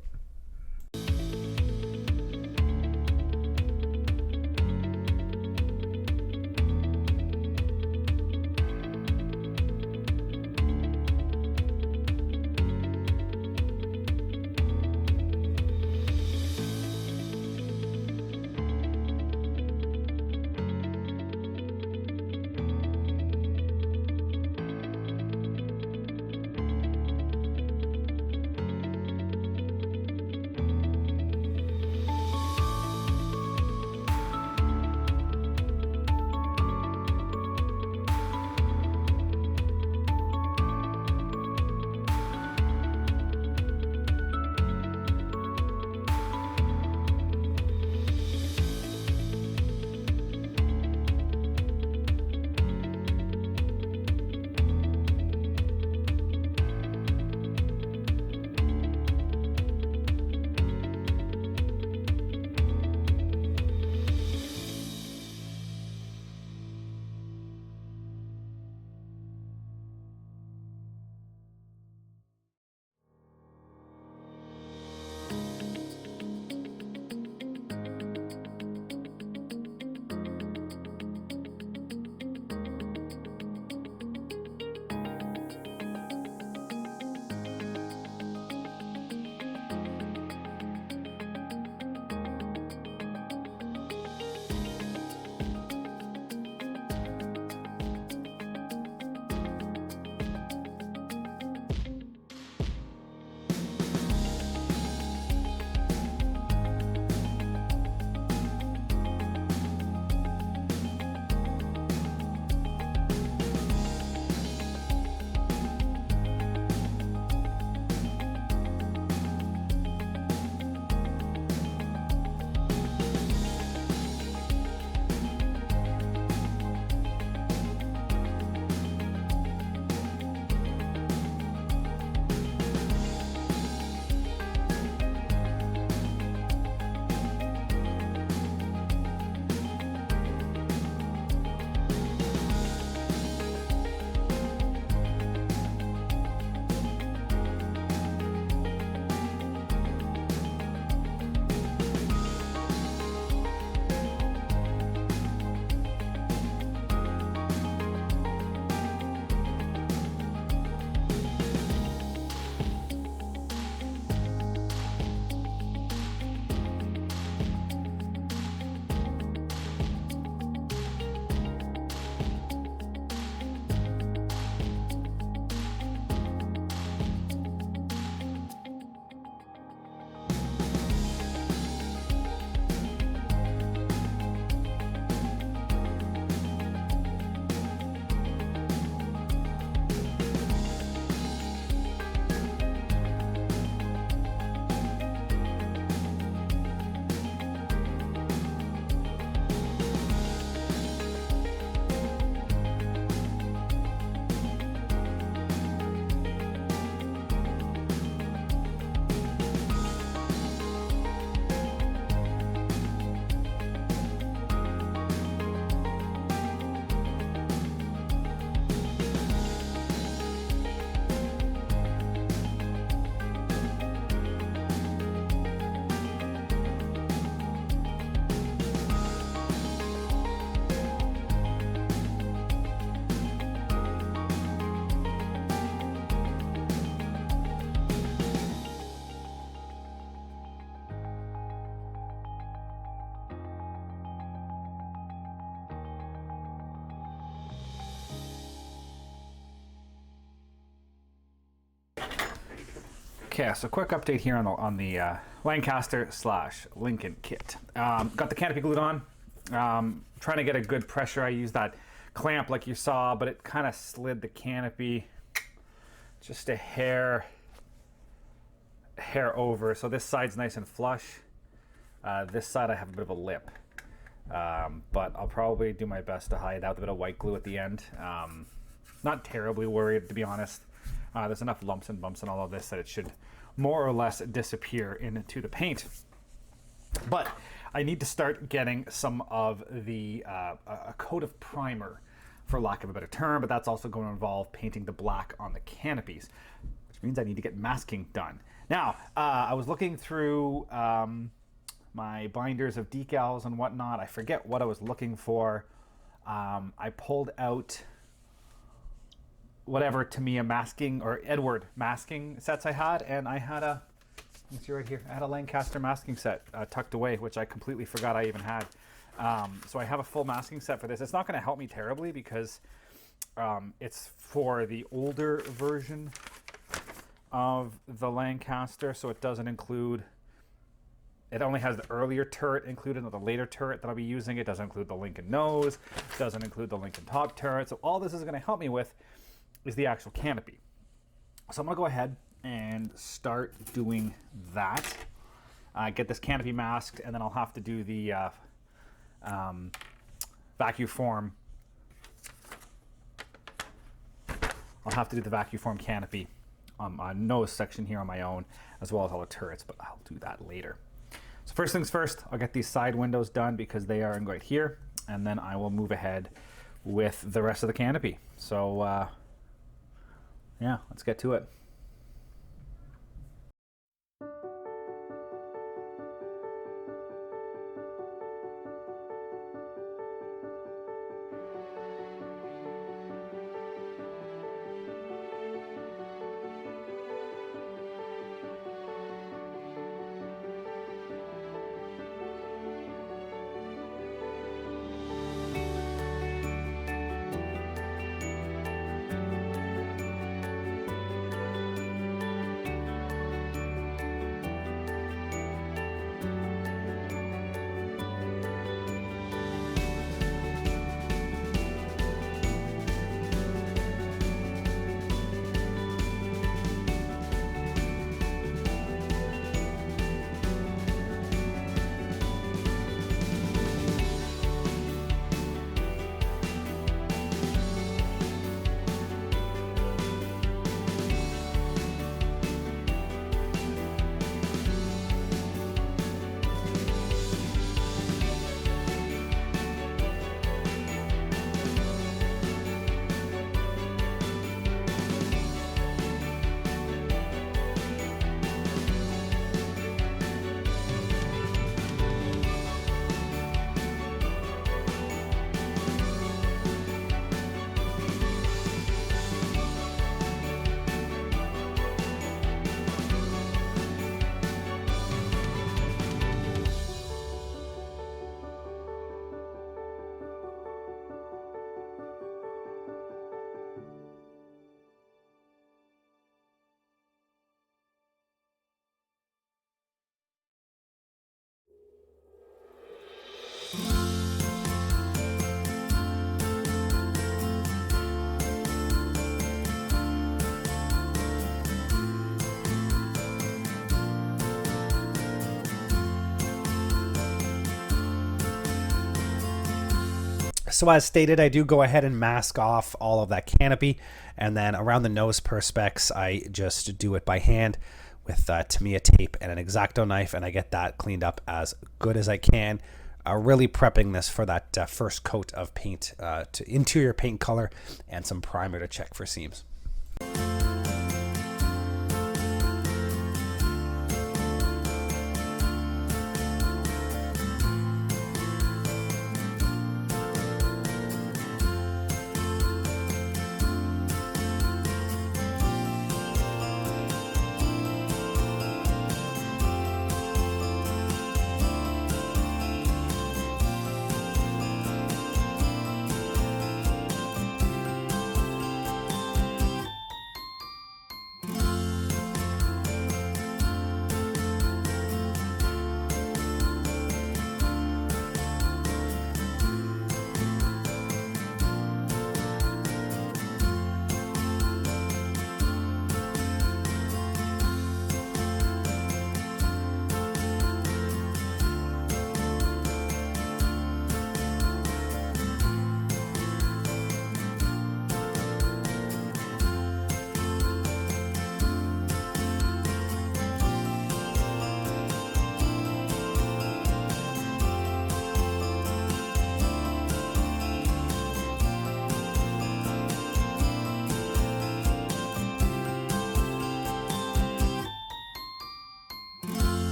Okay, so quick update here on the Lancaster / Lincoln kit. Got the canopy glued on. Trying to get a good pressure. I used that clamp like you saw, but it kind of slid the canopy just a hair over. So this side's nice and flush. This side I have a bit of a lip. But I'll probably do my best to hide out a bit of white glue at the end. Not terribly worried, to be honest. There's enough lumps and bumps and all of this that it should more or less disappear into the paint. But I need to start getting some of the a coat of primer, for lack of a better term, but that's also going to involve painting the black on the canopies, which means I need to get masking done. Now, I was looking through my binders of decals and whatnot. I forget what I was looking for. I pulled out whatever Tamiya masking or Edward masking sets I had, and I had a, let's see right here, I had a Lancaster masking set tucked away, which I completely forgot I even had. So I have a full masking set for this. It's not going to help me terribly because it's for the older version of the Lancaster, so it doesn't include, it only has the earlier turret included, not the later turret that I'll be using. It doesn't include the Lincoln nose, doesn't include the Lincoln top turret. So all this is going to help me with is the actual canopy. So I'm going to go ahead and start doing that. Get this canopy masked, and then I'll have to do the vacuum form. I'll have to do the vacuum form canopy on nose section here on my own, as well as all the turrets, but I'll do that later. So first things first, I'll get these side windows done because they are right here, and then I will move ahead with the rest of the canopy. So yeah, let's get to it. So as stated, I do go ahead and mask off all of that canopy, and then around the nose perspex, I just do it by hand with Tamiya tape and an X-Acto knife, and I get that cleaned up as good as I can. Really prepping this for that first coat of paint, to interior paint color, and some primer to check for seams.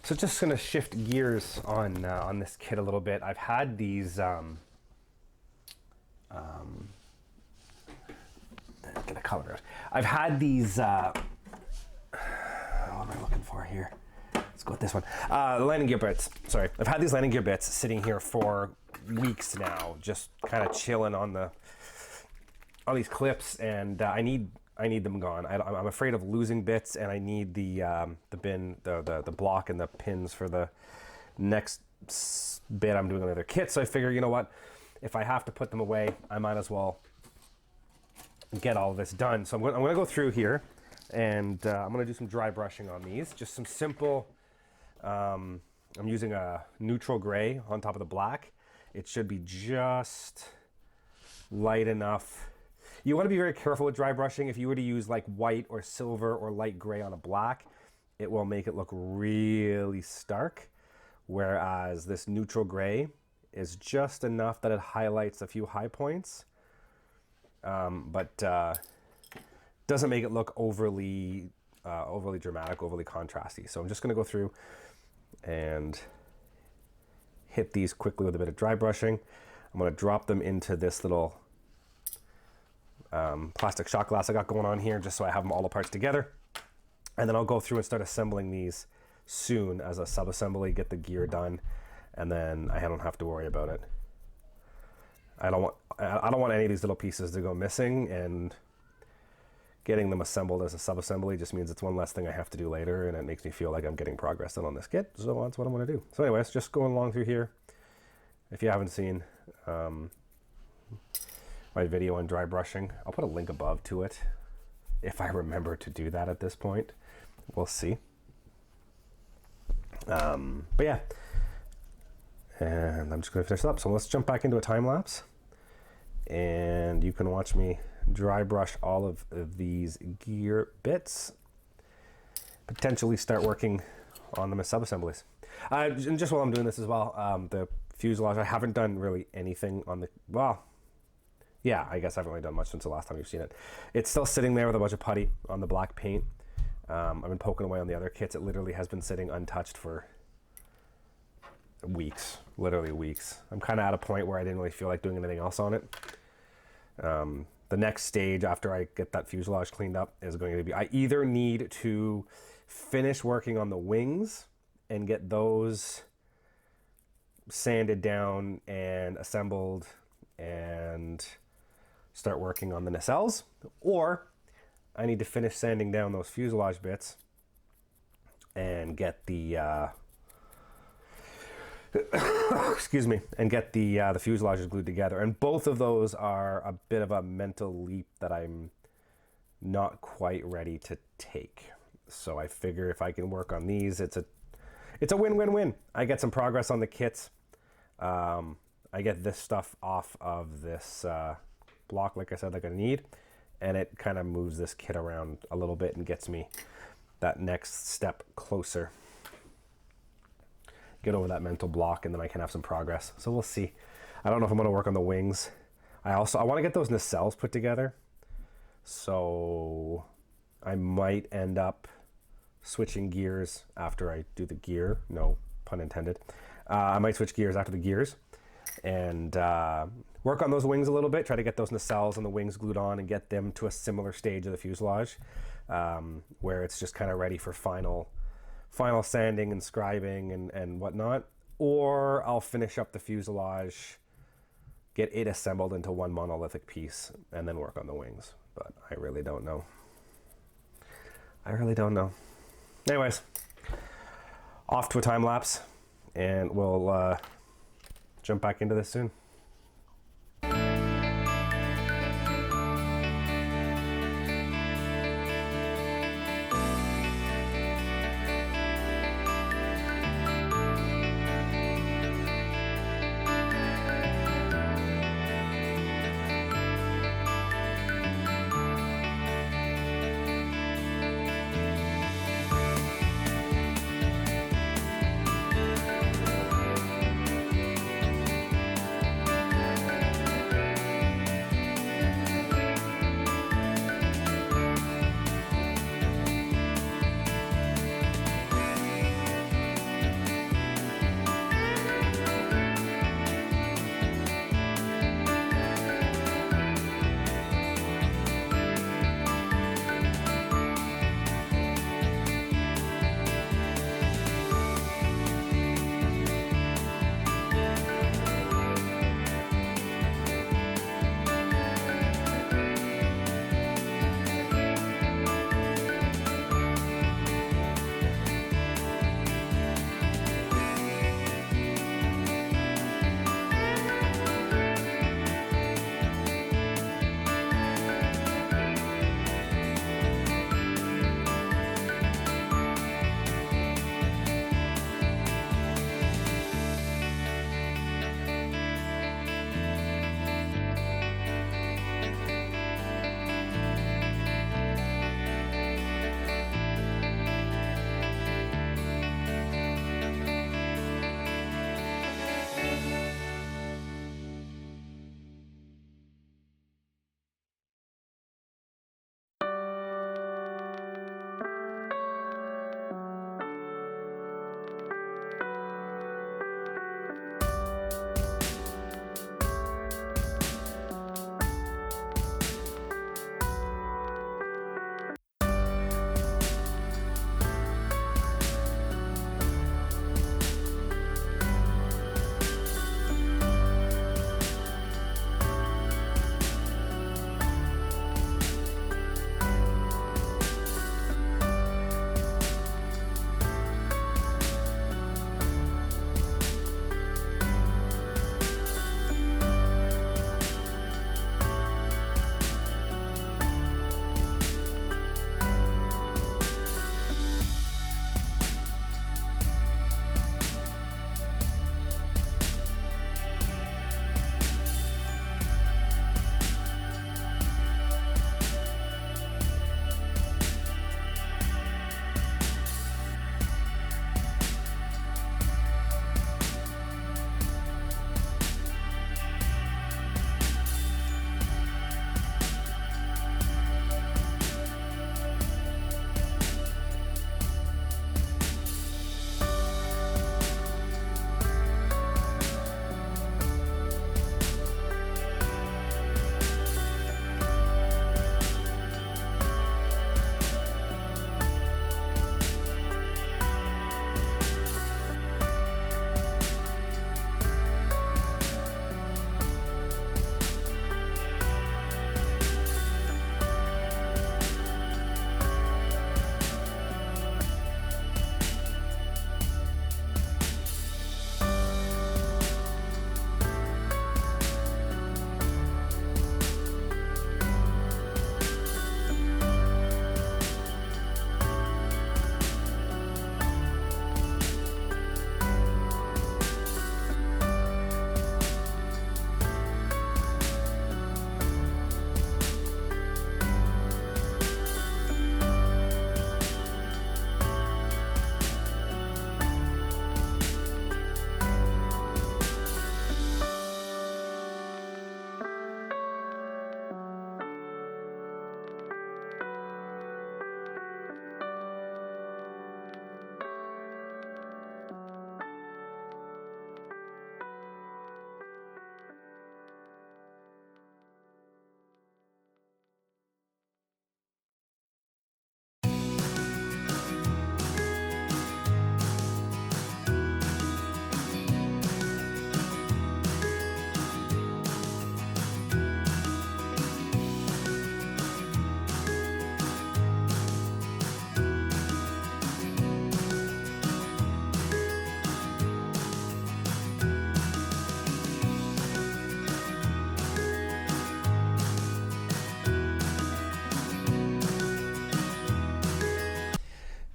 So just gonna shift gears on this kit a little bit. I've had these get a color out. I've had these what am I looking for here? Let's go with this one. Landing gear bits. Sorry, I've had these landing gear bits sitting here for weeks now, just kind of chilling on these clips, and I need them gone. I'm afraid of losing bits, and I need the block and the pins for the next bit I'm doing on the other kit. So I figure, you know what, if I have to put them away, I might as well get all of this done. So I'm going to go through here, and I'm going to do some dry brushing on these. Just some simple. I'm using a neutral gray on top of the black. It should be just light enough. You want to be very careful with dry brushing. If you were to use like white or silver or light gray on a black, it will make it look really stark. Whereas this neutral gray is just enough that it highlights a few high points, but doesn't make it look overly dramatic, overly contrasty. So I'm just going to go through and hit these quickly with a bit of dry brushing. I'm going to drop them into this little plastic shot glass I got going on here, just so I have them all the parts together. And then I'll go through and start assembling these soon as a sub-assembly, get the gear done, and then I don't have to worry about it. I don't want any of these little pieces to go missing, and getting them assembled as a sub-assembly just means it's one less thing I have to do later, and it makes me feel like I'm getting progress done on this kit, so that's what I'm going to do. So anyways, just going along through here. If you haven't seen my video on dry brushing, I'll put a link above to it if I remember to do that at this point. We'll see. But yeah, and I'm just going to finish it up. So let's jump back into a time lapse, and you can watch me dry brush all of these gear bits, potentially start working on them as sub-assemblies. And just while I'm doing this as well, the fuselage, I haven't done really anything on the, well, yeah, I guess I haven't really done much since the last time you've seen it. It's still sitting there with a bunch of putty on the black paint. I've been poking away on the other kits. It literally has been sitting untouched for weeks, literally weeks. I'm kind of at a point where I didn't really feel like doing anything else on it. The next stage after I get that fuselage cleaned up is going to be, I either need to finish working on the wings and get those sanded down and assembled and start working on the nacelles, or I need to finish sanding down those fuselage bits and get the excuse me, and get the fuselages glued together. And both of those are a bit of a mental leap that I'm not quite ready to take. So I figure if I can work on these, it's a win-win-win. I get some progress on the kits. I get this stuff off of this block, like I said, like I need, and it kind of moves this kit around a little bit and gets me that next step closer. Get over that mental block, and then I can have some progress. So we'll see. I don't know if I'm going to work on the wings. I want to get those nacelles put together. So I might end up switching gears after I do the gear. No pun intended. I might switch gears after the gears and work on those wings a little bit, try to get those nacelles and the wings glued on and get them to a similar stage of the fuselage where it's just kind of ready for final sanding and scribing and whatnot. Or I'll finish up the fuselage, get it assembled into one monolithic piece, and then work on the wings. But I really don't know. Anyways, off to a time lapse, and we'll jump back into this soon.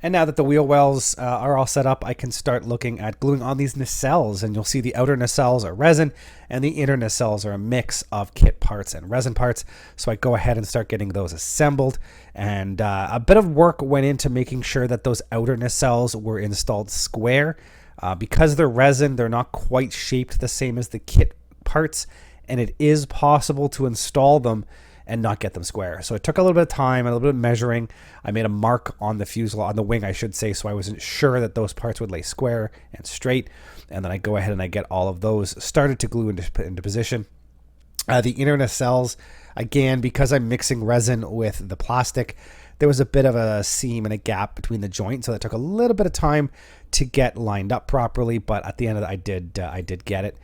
And now that the wheel wells are all set up, I can start looking at gluing on these nacelles. And you'll see the outer nacelles are resin and the inner nacelles are a mix of kit parts and resin parts. So I go ahead and start getting those assembled. And a bit of work went into making sure that those outer nacelles were installed square. Because they're resin, they're not quite shaped the same as the kit parts. And it is possible to install them and not get them square. So it took a little bit of time, a little bit of measuring. I made a mark on the fuselage, on the wing, I should say, so I wasn't sure that those parts would lay square and straight. And then I go ahead and I get all of those started to glue into position. The inner nacelles, again, because I'm mixing resin with the plastic, there was a bit of a seam and a gap between the joints, so that took a little bit of time to get lined up properly. But at the end of it, I did get it.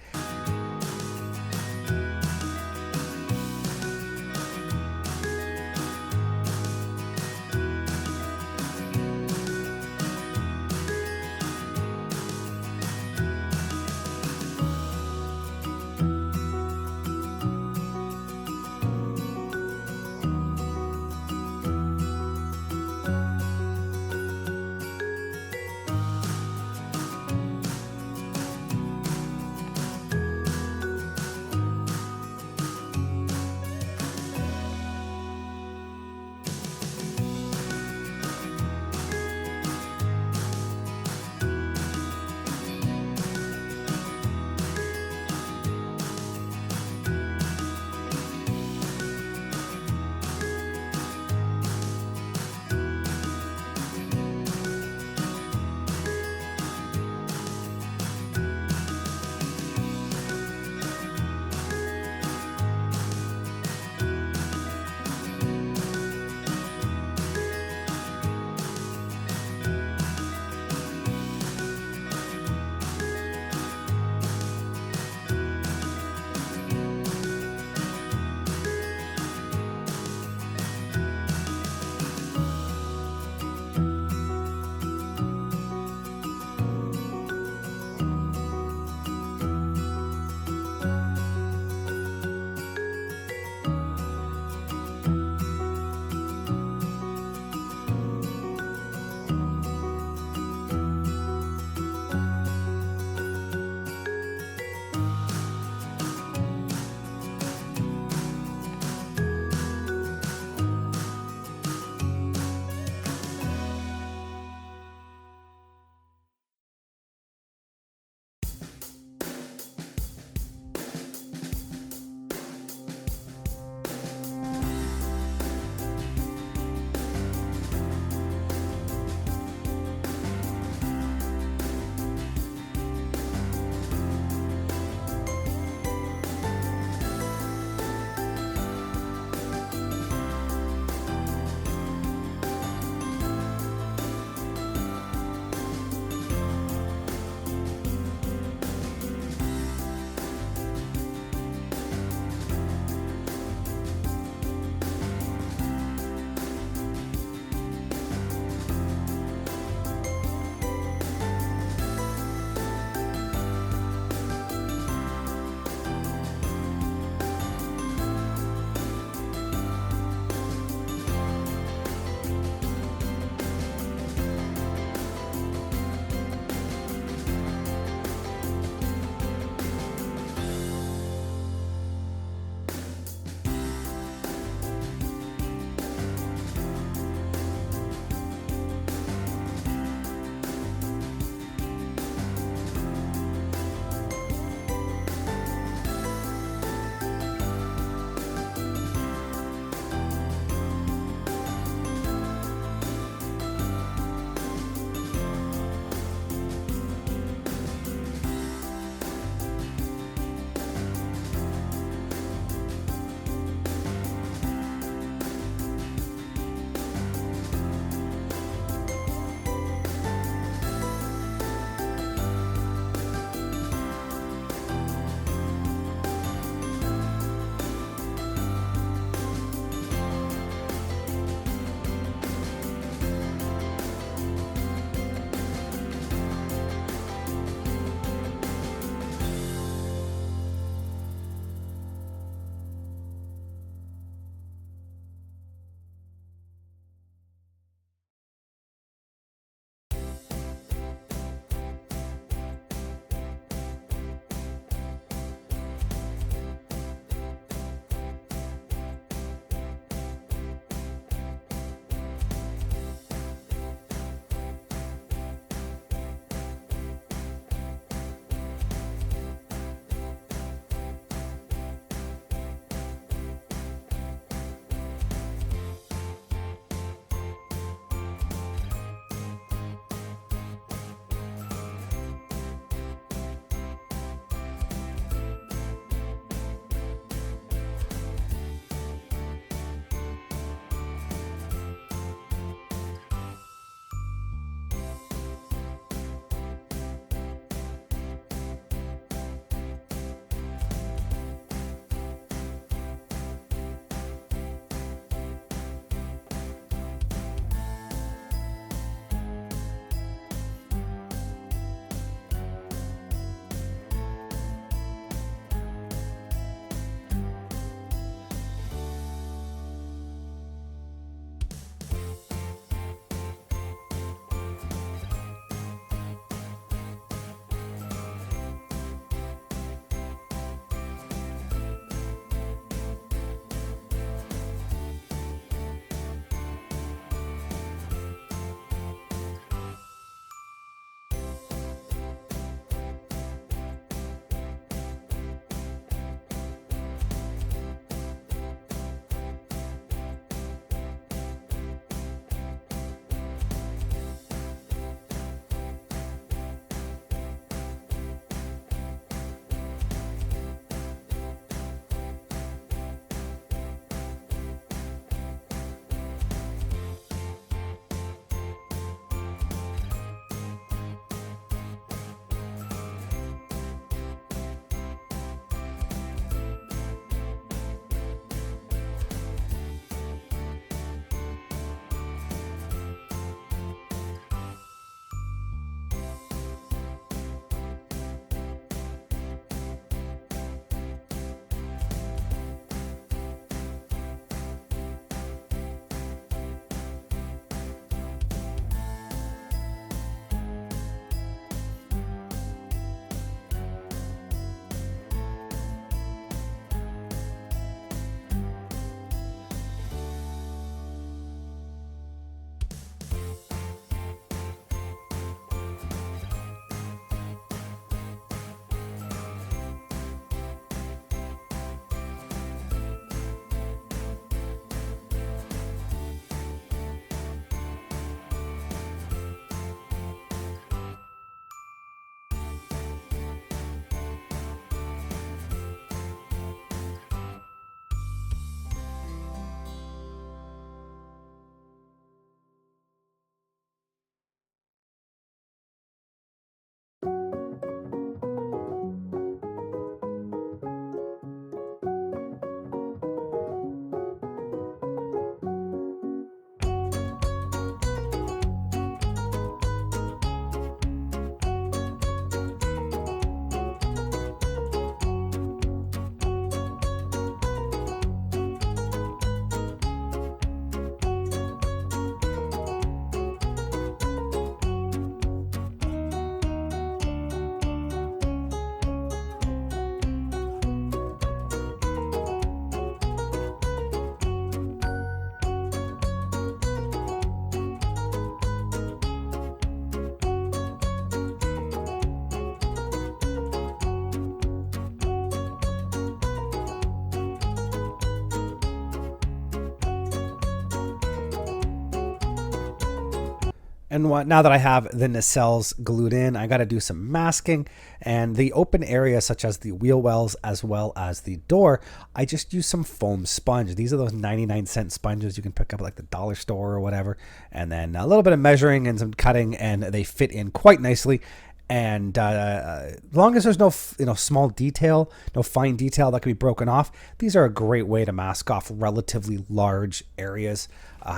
And now that I have the nacelles glued in, I got to do some masking, and the open areas such as the wheel wells as well as the door, I just use some foam sponge. These are those 99-cent sponges you can pick up at like the dollar store or whatever, and then a little bit of measuring and some cutting, and they fit in quite nicely. And as long as there's no small detail, no fine detail that can be broken off, these are a great way to mask off relatively large areas.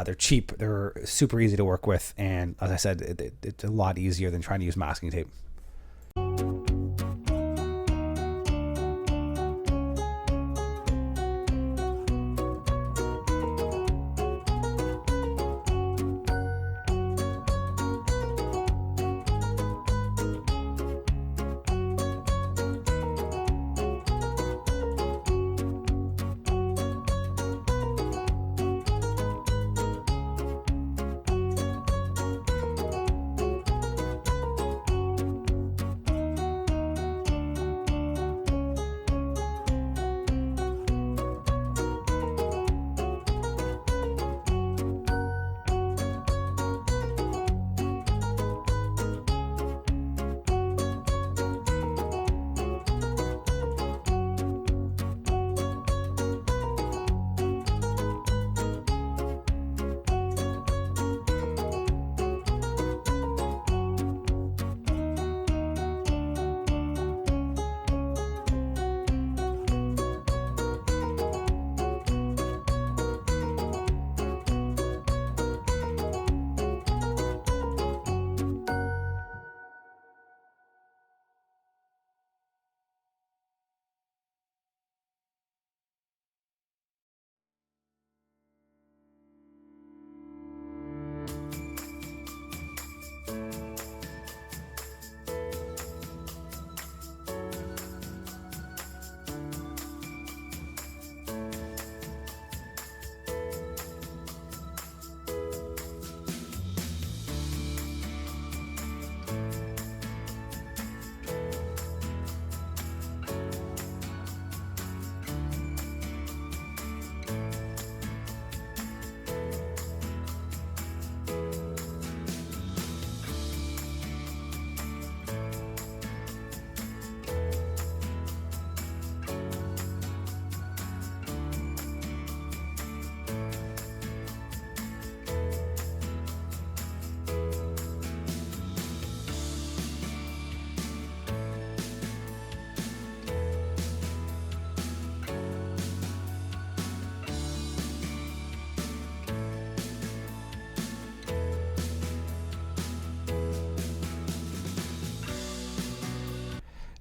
They're cheap, they're super easy to work with, and as I said, it's a lot easier than trying to use masking tape.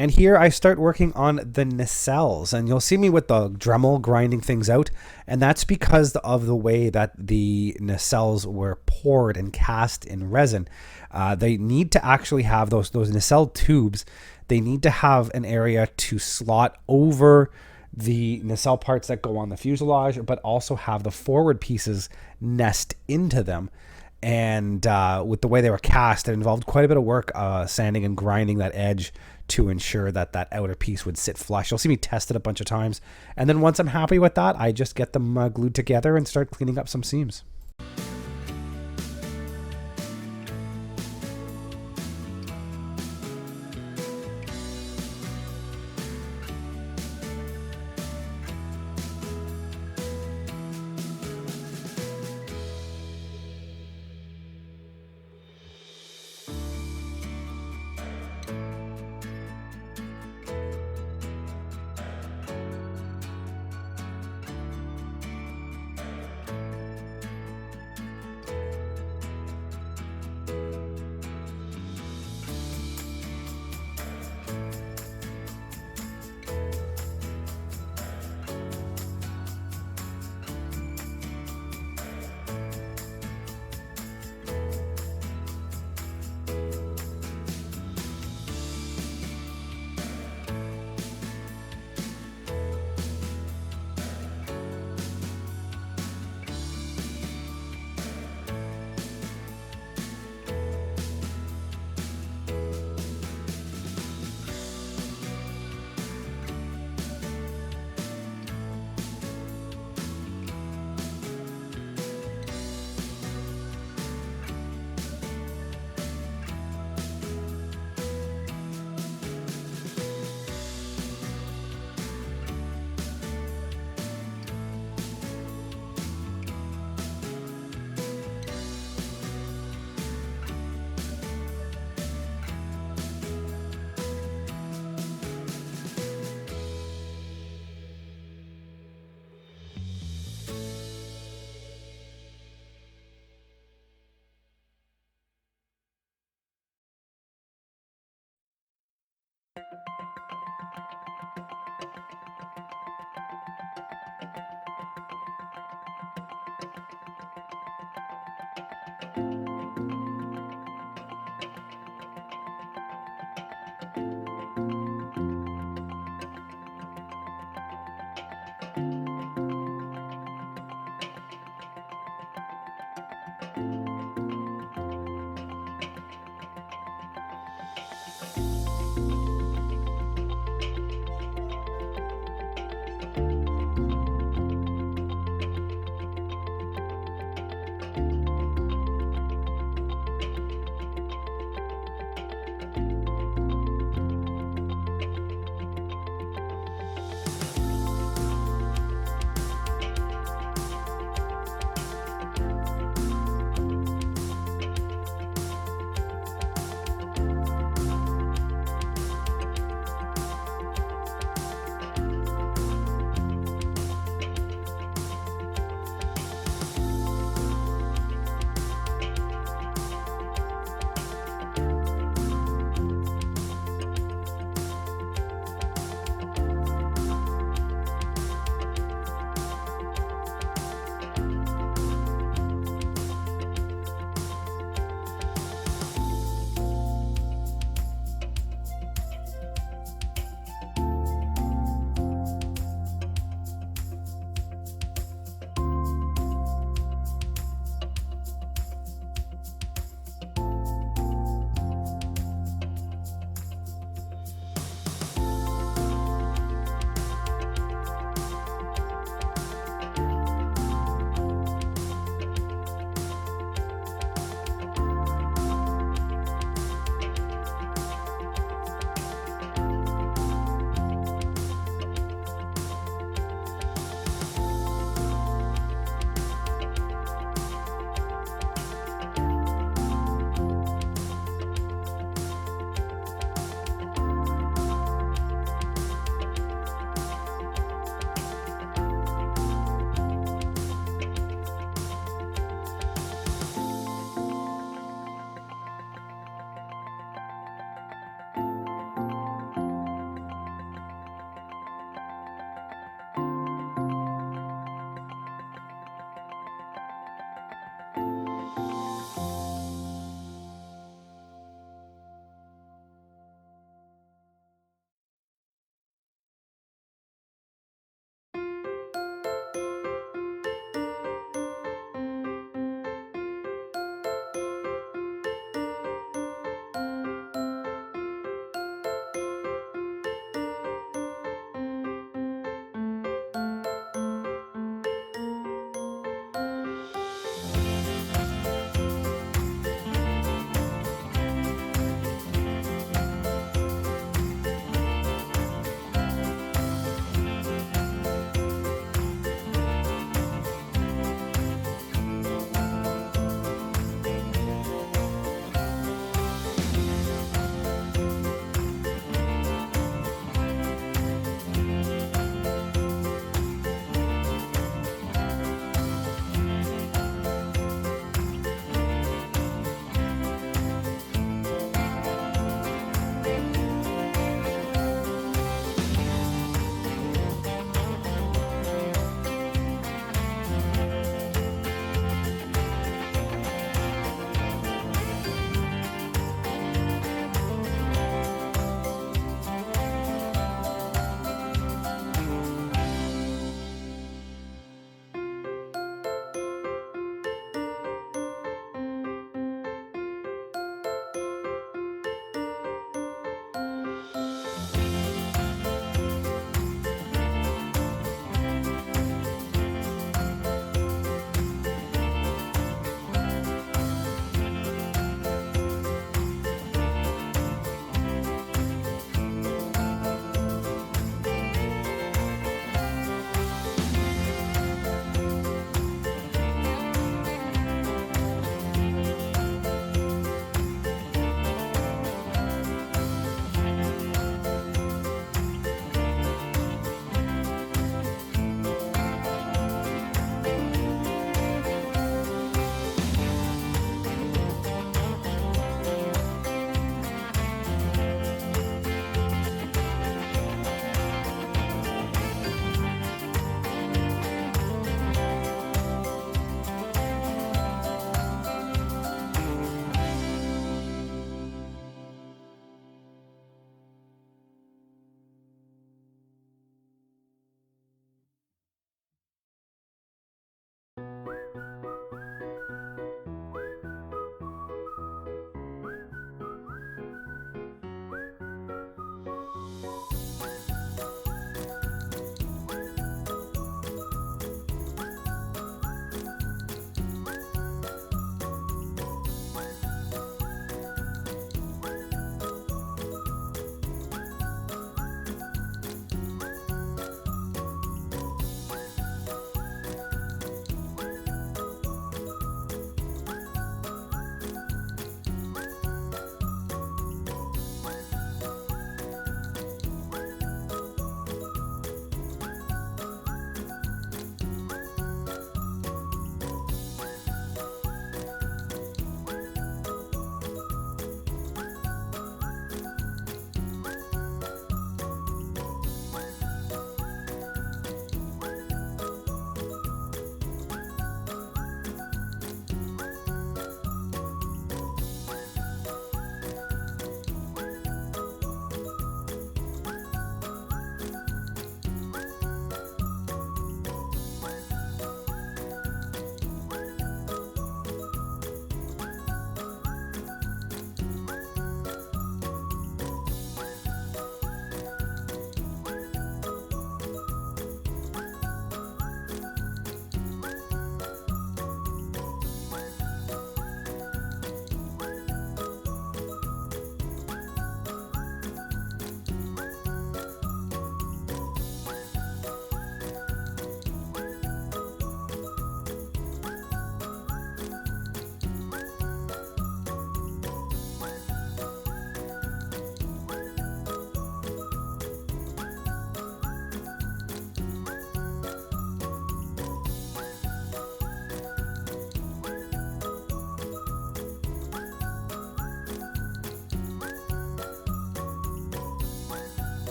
And here I start working on the nacelles, and you'll see me with the Dremel grinding things out, and that's because of the way that the nacelles were poured and cast in resin. They need to actually have those nacelle tubes. They need to have an area to slot over the nacelle parts that go on the fuselage, but also have the forward pieces nest into them. And with the way they were cast, it involved quite a bit of work sanding and grinding that edge to ensure that that outer piece would sit flush. You'll see me test it a bunch of times, and then once I'm happy with that, I just get them glued together and start cleaning up some seams.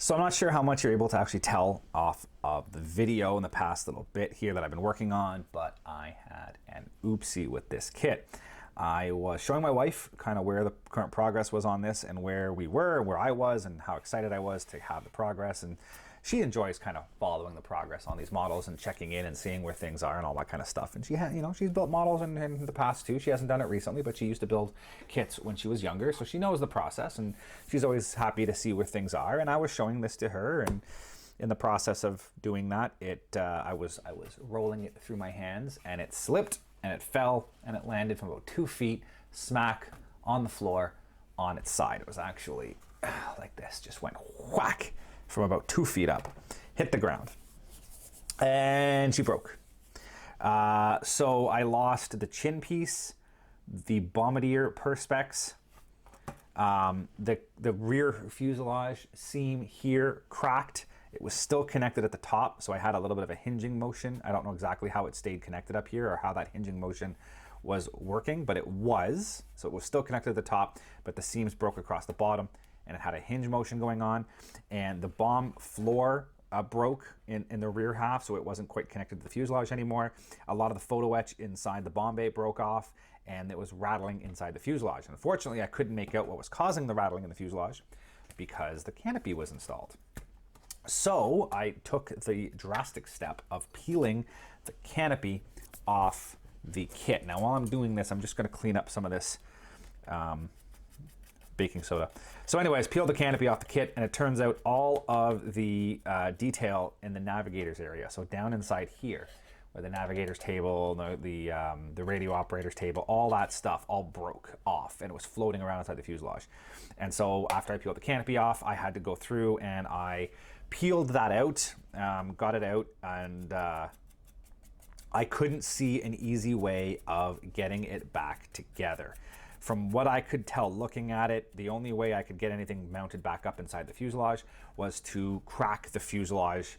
So I'm not sure how much you're able to actually tell off of the video in the past little bit here that I've been working on, but I had an oopsie with this kit. I was showing my wife kind of where the current progress was on this and where we were, where I was, and how excited I was to have the progress. And she enjoys kind of following the progress on these models and checking in and seeing where things are and all that kind of stuff. And she had, you know, she's built models in the past too. She hasn't done it recently, but she used to build kits when she was younger, so she knows the process, and she's always happy to see where things are. And I was showing this to her, and in the process of doing that, I was rolling it through my hands, and it slipped and it fell and it landed from about 2 feet smack on the floor on its side. It was actually like this, just went whack from about 2 feet up, hit the ground, and she broke. So I lost the chin piece, the bombardier perspex, the rear fuselage seam here cracked. It was still connected at the top, so I had a little bit of a hinging motion. I don't know exactly how it stayed connected up here or how that hinging motion was working, but it was. So it was still connected at the top, but the seams broke across the bottom, and it had a hinge motion going on, and the bomb floor broke in the rear half, so it wasn't quite connected to the fuselage anymore. A lot of the photo etch inside the bomb bay broke off, and it was rattling inside the fuselage. And unfortunately, I couldn't make out what was causing the rattling in the fuselage because the canopy was installed. So I took the drastic step of peeling the canopy off the kit. Now, while I'm doing this, I'm just going to clean up some of this baking soda. So anyways, peeled the canopy off the kit, and it turns out all of the detail in the navigator's area, so down inside here, where the navigator's table, the radio operator's table, all that stuff all broke off, and it was floating around inside the fuselage. And so after I peeled the canopy off, I had to go through and I peeled that out, got it out, and I couldn't see an easy way of getting it back together. From what I could tell looking at it, the only way I could get anything mounted back up inside the fuselage was to crack the fuselage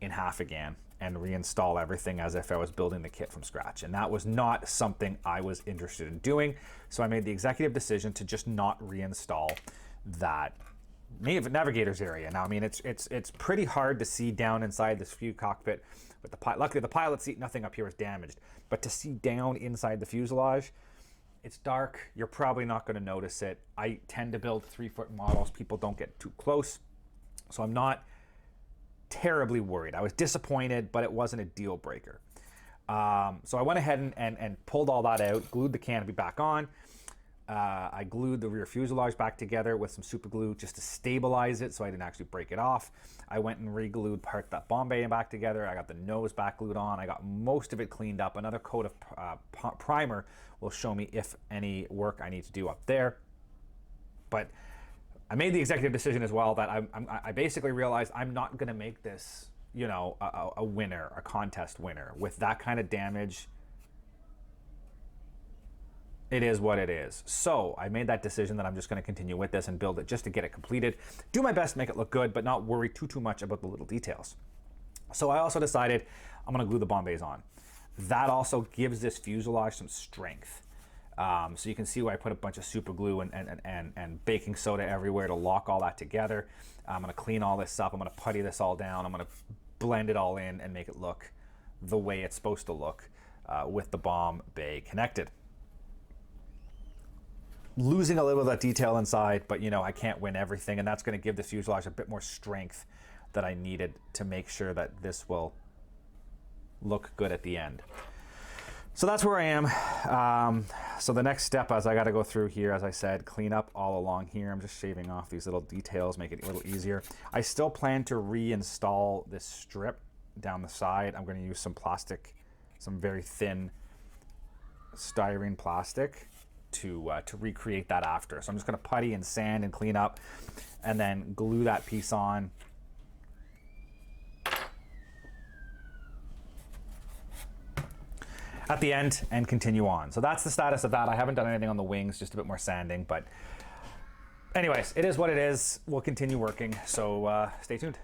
in half again and reinstall everything as if I was building the kit from scratch. And that was not something I was interested in doing. So I made the executive decision to just not reinstall that navigator's area. Now, I mean, it's pretty hard to see down inside this cockpit. But luckily, the pilot seat, nothing up here is damaged. But to see down inside the fuselage, it's dark. You're probably not going to notice it. I tend to build 3-foot models. People don't get too close. So I'm not terribly worried. I was disappointed, but it wasn't a deal breaker. So I went ahead and pulled all that out, glued the canopy back on. I glued the rear fuselage back together with some super glue just to stabilize it so I didn't actually break it off. I went and re-glued that bomb bay back together. I got the nose back glued on. I got most of it cleaned up. Another coat of primer will show me if any work I need to do up there. But I made the executive decision as well that I basically realized I'm not going to make this, you know, a winner, a contest winner. With that kind of damage, it is what it is. So I made that decision that I'm just going to continue with this and build it just to get it completed. Do my best to make it look good, but not worry too much about the little details. So I also decided I'm going to glue the bomb bays on. That also gives this fuselage some strength. So you can see where I put a bunch of super glue and baking soda everywhere to lock all that together. I'm going to clean all this up. I'm going to putty this all down. I'm going to blend it all in and make it look the way it's supposed to look with the bomb bay connected. Losing a little of that detail inside, but you know, I can't win everything, and that's going to give the fuselage a bit more strength that I needed to make sure that this will look good at the end. So that's where I am. So the next step is I got to go through here, as I said, clean up all along here. I'm just shaving off these little details, make it a little easier. I still plan to reinstall this strip down the side. I'm going to use some plastic, some very thin styrene plastic to recreate that after. So I'm just going to putty and sand and clean up and then glue that piece on. At the end and continue on. So that's the status of that. I haven't done anything on the wings, just a bit more sanding, but anyways, it is what it is. We'll continue working, so stay tuned.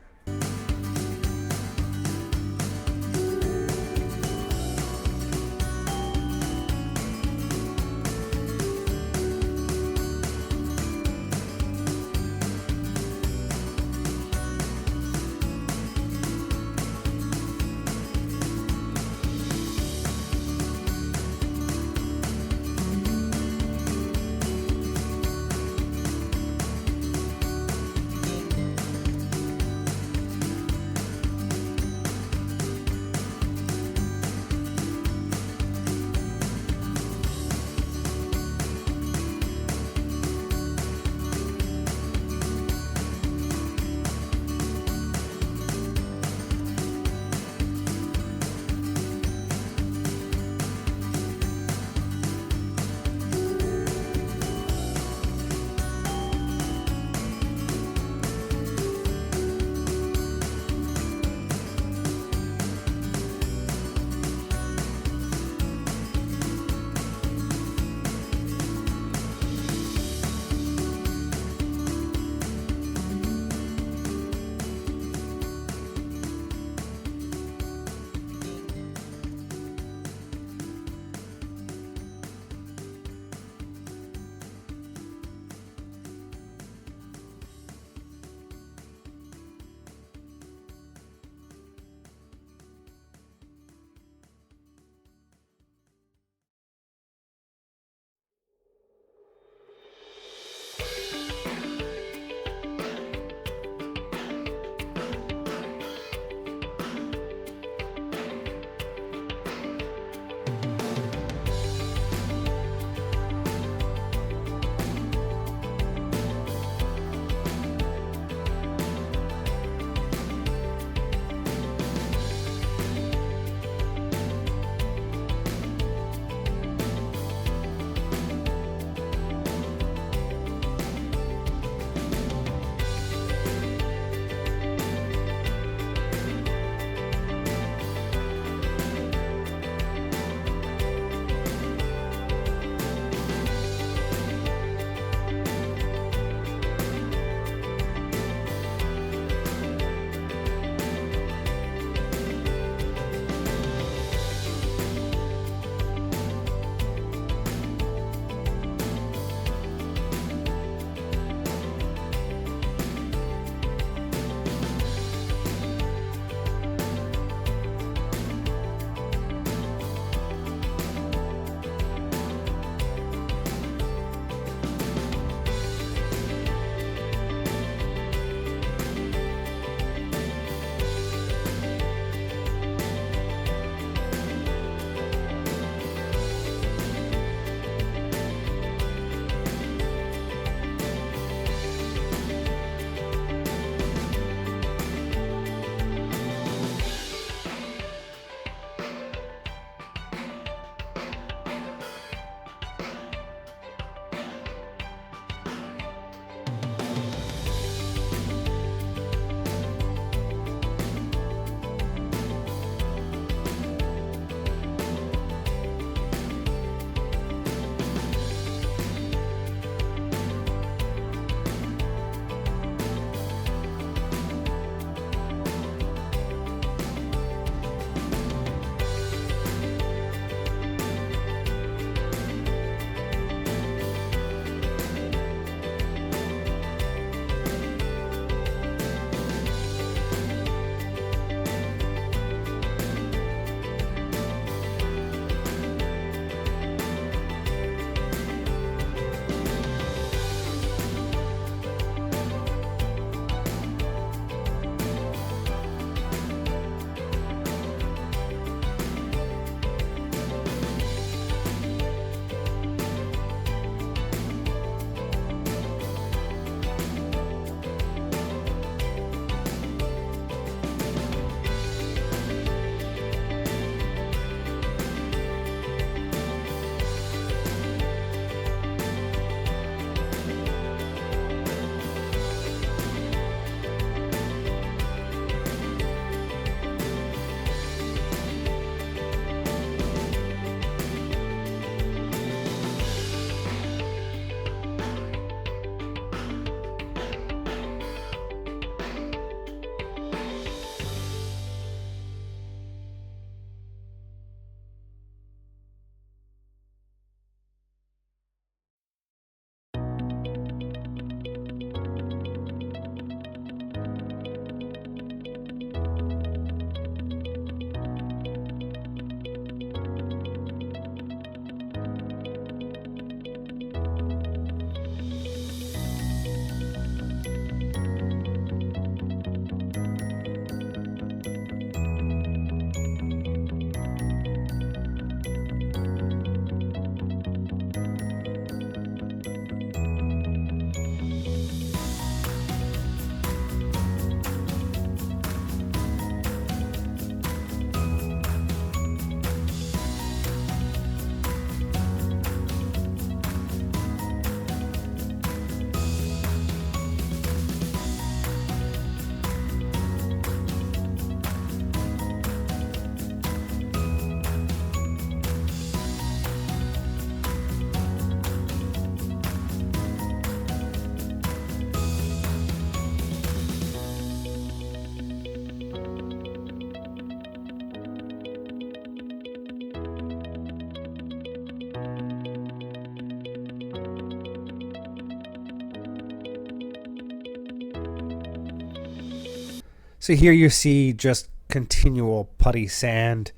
So here you see just continual putty sand,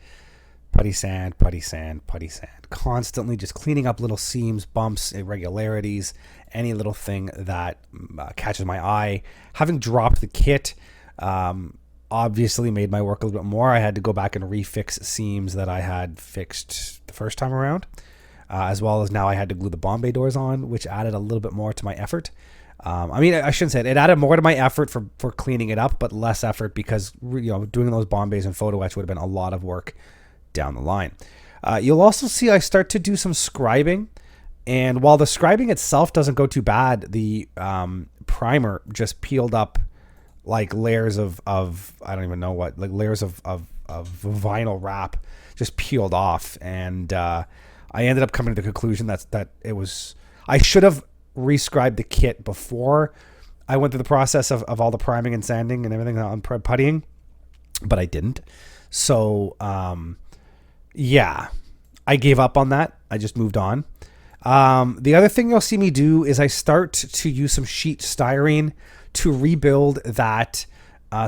putty sand, putty sand, putty sand, constantly just cleaning up little seams, bumps, irregularities, any little thing that catches my eye. Having dropped the kit, obviously made my work a little bit more. I had to go back and refix seams that I had fixed the first time around, as well as now I had to glue the bomb bay doors on, which added a little bit more to my effort. I mean, I shouldn't say it. It added more to my effort for cleaning it up, but less effort because, you know, doing those bomb bays and photo etch would have been a lot of work down the line. You'll also see I start to do some scribing, and while the scribing itself doesn't go too bad, the primer just peeled up like layers of I don't even know what, like layers of vinyl wrap just peeled off, and I ended up coming to the conclusion that it was, I should have rescribed the kit before I went through the process of all the priming and sanding and everything on puttying, but I didn't. So yeah, I gave up on that. I just moved on. The other thing you'll see me do is I start to use some sheet styrene to rebuild that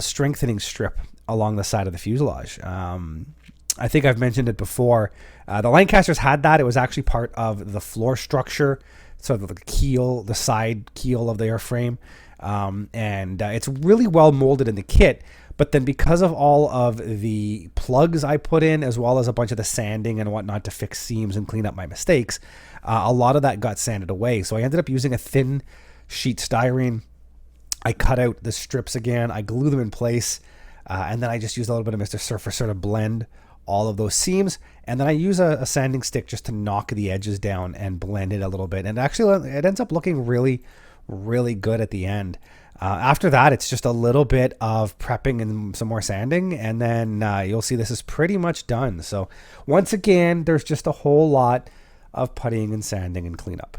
strengthening strip along the side of the fuselage. I think I've mentioned it before. The Lancasters had that. It was actually part of the floor structure, sort of the keel, the side keel of the airframe. And it's really well molded in the kit. But then because of all of the plugs I put in, as well as a bunch of the sanding and whatnot to fix seams and clean up my mistakes, a lot of that got sanded away. So I ended up using a thin sheet styrene. I cut out the strips again. I glue them in place. And then I just used a little bit of Mr. Surfer sort of blend all of those seams. And then I use a sanding stick just to knock the edges down and blend it a little bit. And actually it ends up looking really, really good at the end. After that, it's just a little bit of prepping and some more sanding, and then you'll see this is pretty much done. So once again, there's just a whole lot of puttying and sanding and cleanup.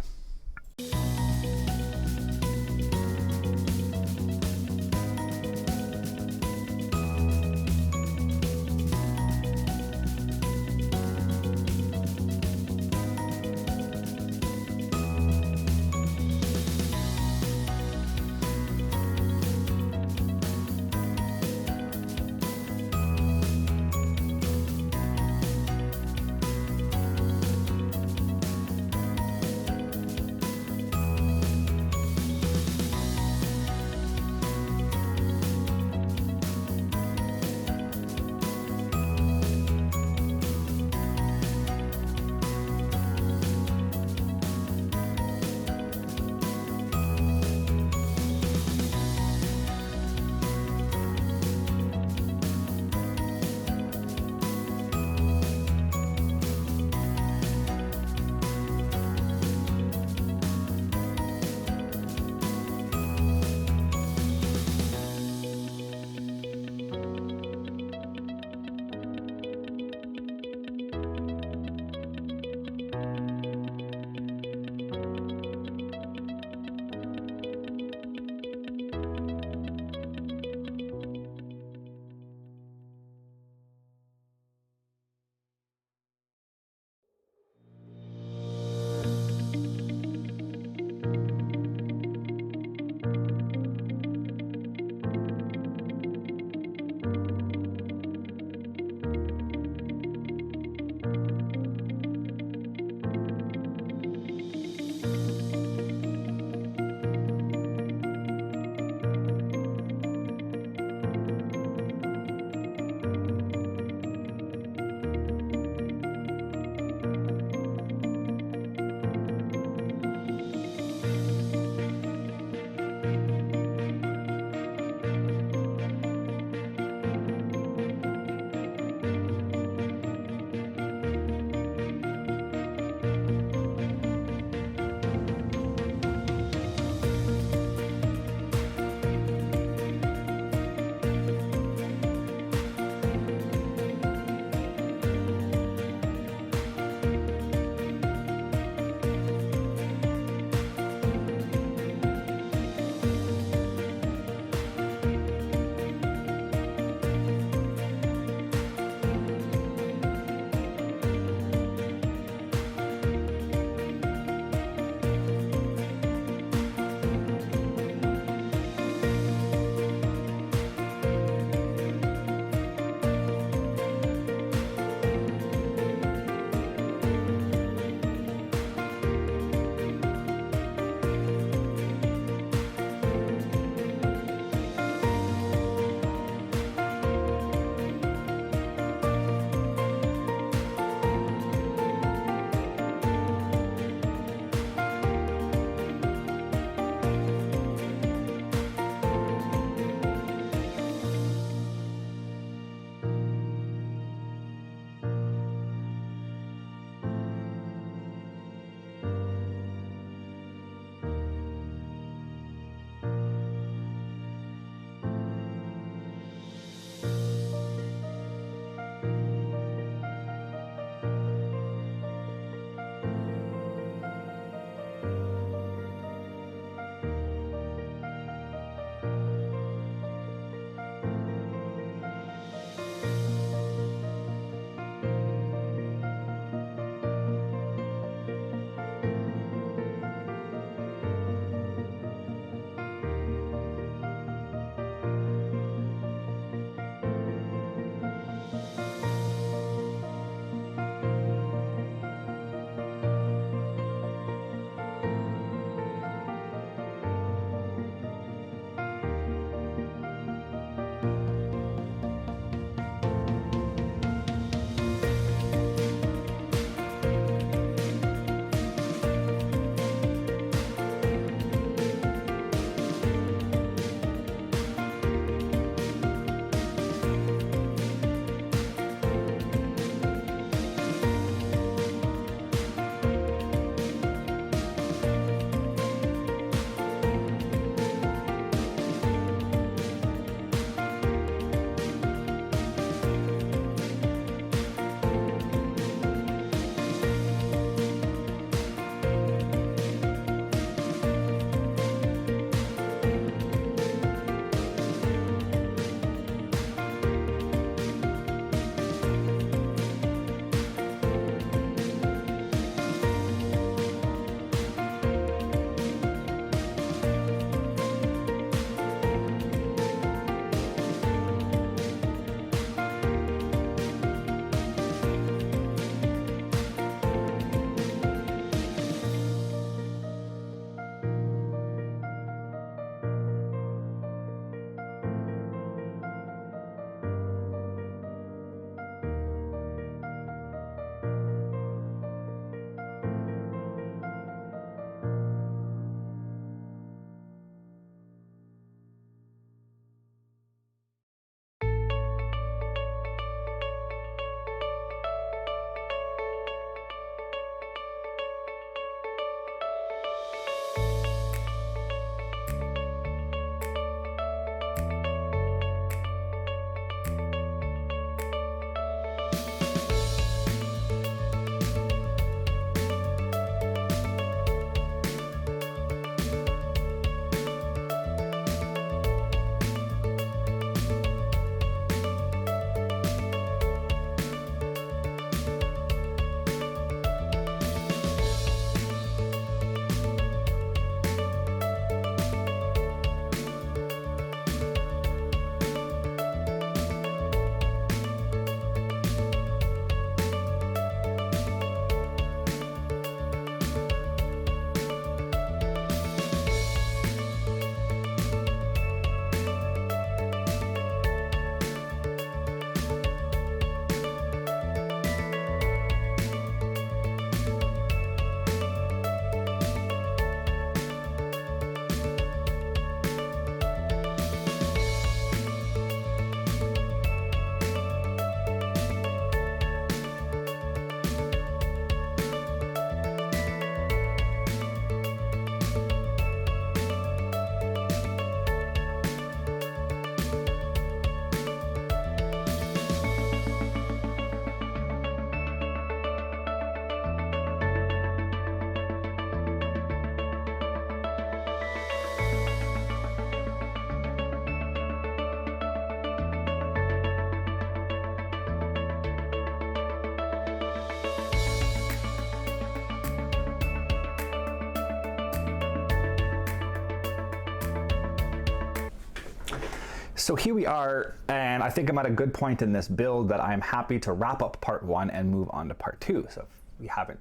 So here we are, and I think I'm at a good point in this build that I'm happy to wrap up part 1 and move on to part 2. So if you haven't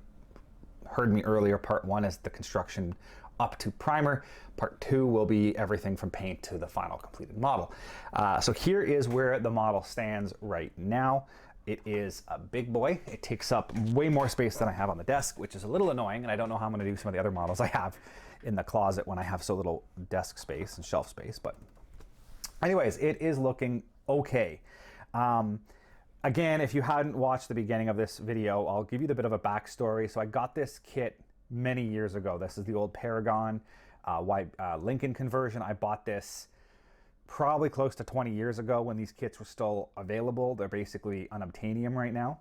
heard me earlier, part 1 is the construction up to primer. Part 2 will be everything from paint to the final completed model. So here is where the model stands right now. It is a big boy. It takes up way more space than I have on the desk, which is a little annoying, and I don't know how I'm going to do some of the other models I have in the closet when I have so little desk space and shelf space. But anyways, it is looking okay. Again, if you hadn't watched the beginning of this video, I'll give you a bit of a backstory. So I got this kit many years ago. This is the old Paragon Lincoln conversion. I bought this probably close to 20 years ago when these kits were still available. They're basically unobtainium right now.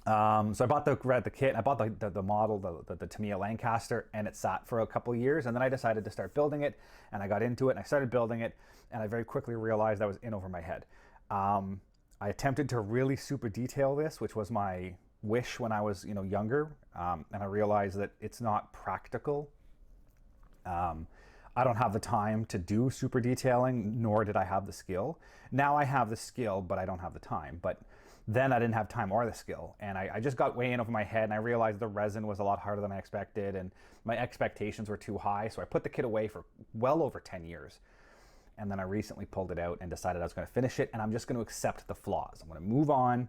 So I bought the kit. I bought the model, the Tamiya Lancaster, and it sat for a couple of years. And then I decided to start building it, and I got into it, and I started building it, and I very quickly realized I was in over my head. I attempted to really super detail this, which was my wish when I was younger, and I realized that it's not practical. I don't have the time to do super detailing, nor did I have the skill. Now I have the skill, but I don't have the time. But then I didn't have time or the skill, and I just got way in over my head, and I realized the resin was a lot harder than I expected, and my expectations were too high, so I put the kit away for well over 10 years. And then I recently pulled it out and decided I was going to finish it, and I'm just going to accept the flaws. I'm going to move on,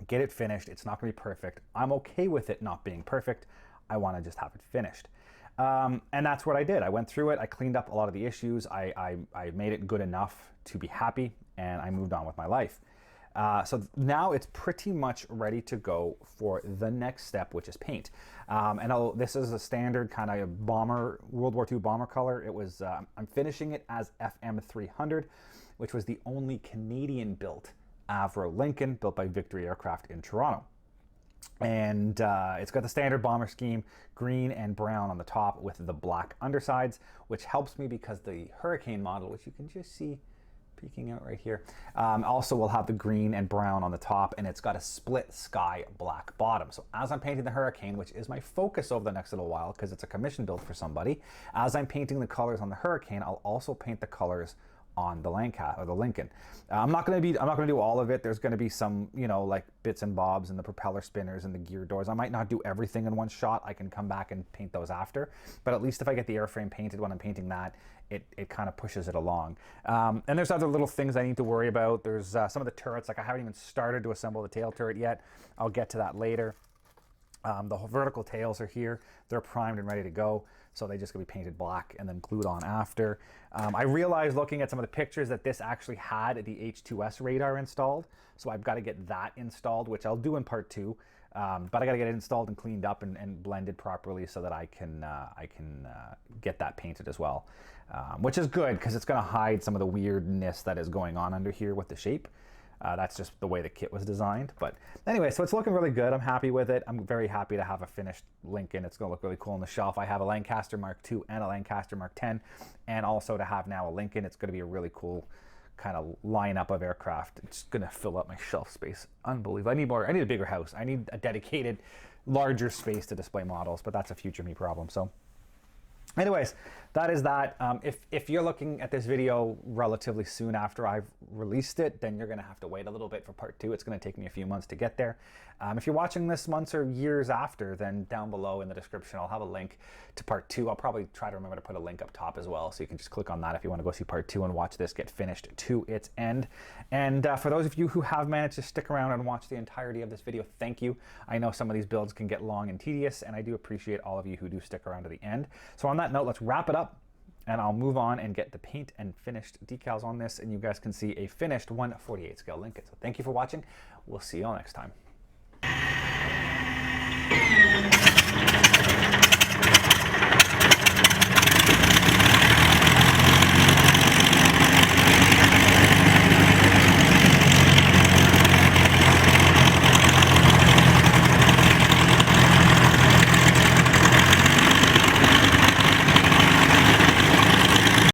get it finished. It's not going to be perfect. I'm okay with it not being perfect. I want to just have it finished. And that's what I did. I went through it. I cleaned up a lot of the issues. I made it good enough to be happy, and I moved on with my life. So now it's pretty much ready to go for the next step, which is paint. This is a standard kind of bomber, World War II bomber color. It was, I'm finishing it as FM300, which was the only Canadian-built Avro Lincoln built by Victory Aircraft in Toronto. And it's got the standard bomber scheme, green and brown on the top with the black undersides, which helps me because the Hurricane model, which you can just see peeking out right here, also will have the green and brown on the top, and it's got a split sky black bottom. So as I'm painting the Hurricane, which is my focus over the next little while because it's a commission build for somebody, as I'm painting the colors on the Hurricane, I'll also paint the colors on the Lancaster or the Lincoln. I'm not going to do all of it. There's going to be some, like bits and bobs and the propeller spinners and the gear doors. I might not do everything in one shot. I can come back and paint those after. But at least if I get the airframe painted when I'm painting that, it kind of pushes it along. And there's other little things I need to worry about. There's some of the turrets. Like I haven't even started to assemble the tail turret yet. I'll get to that later. The vertical tails are here. They're primed and ready to go. So they just gonna be painted black and then glued on after. I realized looking at some of the pictures that this actually had the H2S radar installed. So I've got to get that installed, which I'll do in part 2. But I got to get it installed and cleaned up and blended properly so that I can get that painted as well. Which is good because it's gonna hide some of the weirdness that is going on under here with the shape. That's just the way the kit was designed. But anyway, so it's looking really good. I'm happy with it. I'm very happy to have a finished Lincoln. It's going to look really cool on the shelf. I have a Lancaster Mark II and a Lancaster Mark X, and also to have now a Lincoln. It's going to be a really cool kind of lineup of aircraft. It's going to fill up my shelf space. Unbelievable. I need a bigger house. I need a dedicated, larger space to display models, but that's a future me problem. So anyways, that is that. If you're looking at this video relatively soon after I've released it, then you're going to have to wait a little bit for part 2. It's going to take me a few months to get there. If you're watching this months or years after, then down below in the description, I'll have a link to part 2. I'll probably try to remember to put a link up top as well, so you can just click on that if you want to go see part 2 and watch this get finished to its end. And for those of you who have managed to stick around and watch the entirety of this video, thank you. I know some of these builds can get long and tedious, and I do appreciate all of you who do stick around to the end. So on that note, let's wrap it up, and I'll move on and get the paint and finished decals on this, and you guys can see a finished 1/48 scale Lincoln. So thank you for watching. We'll see you all next time.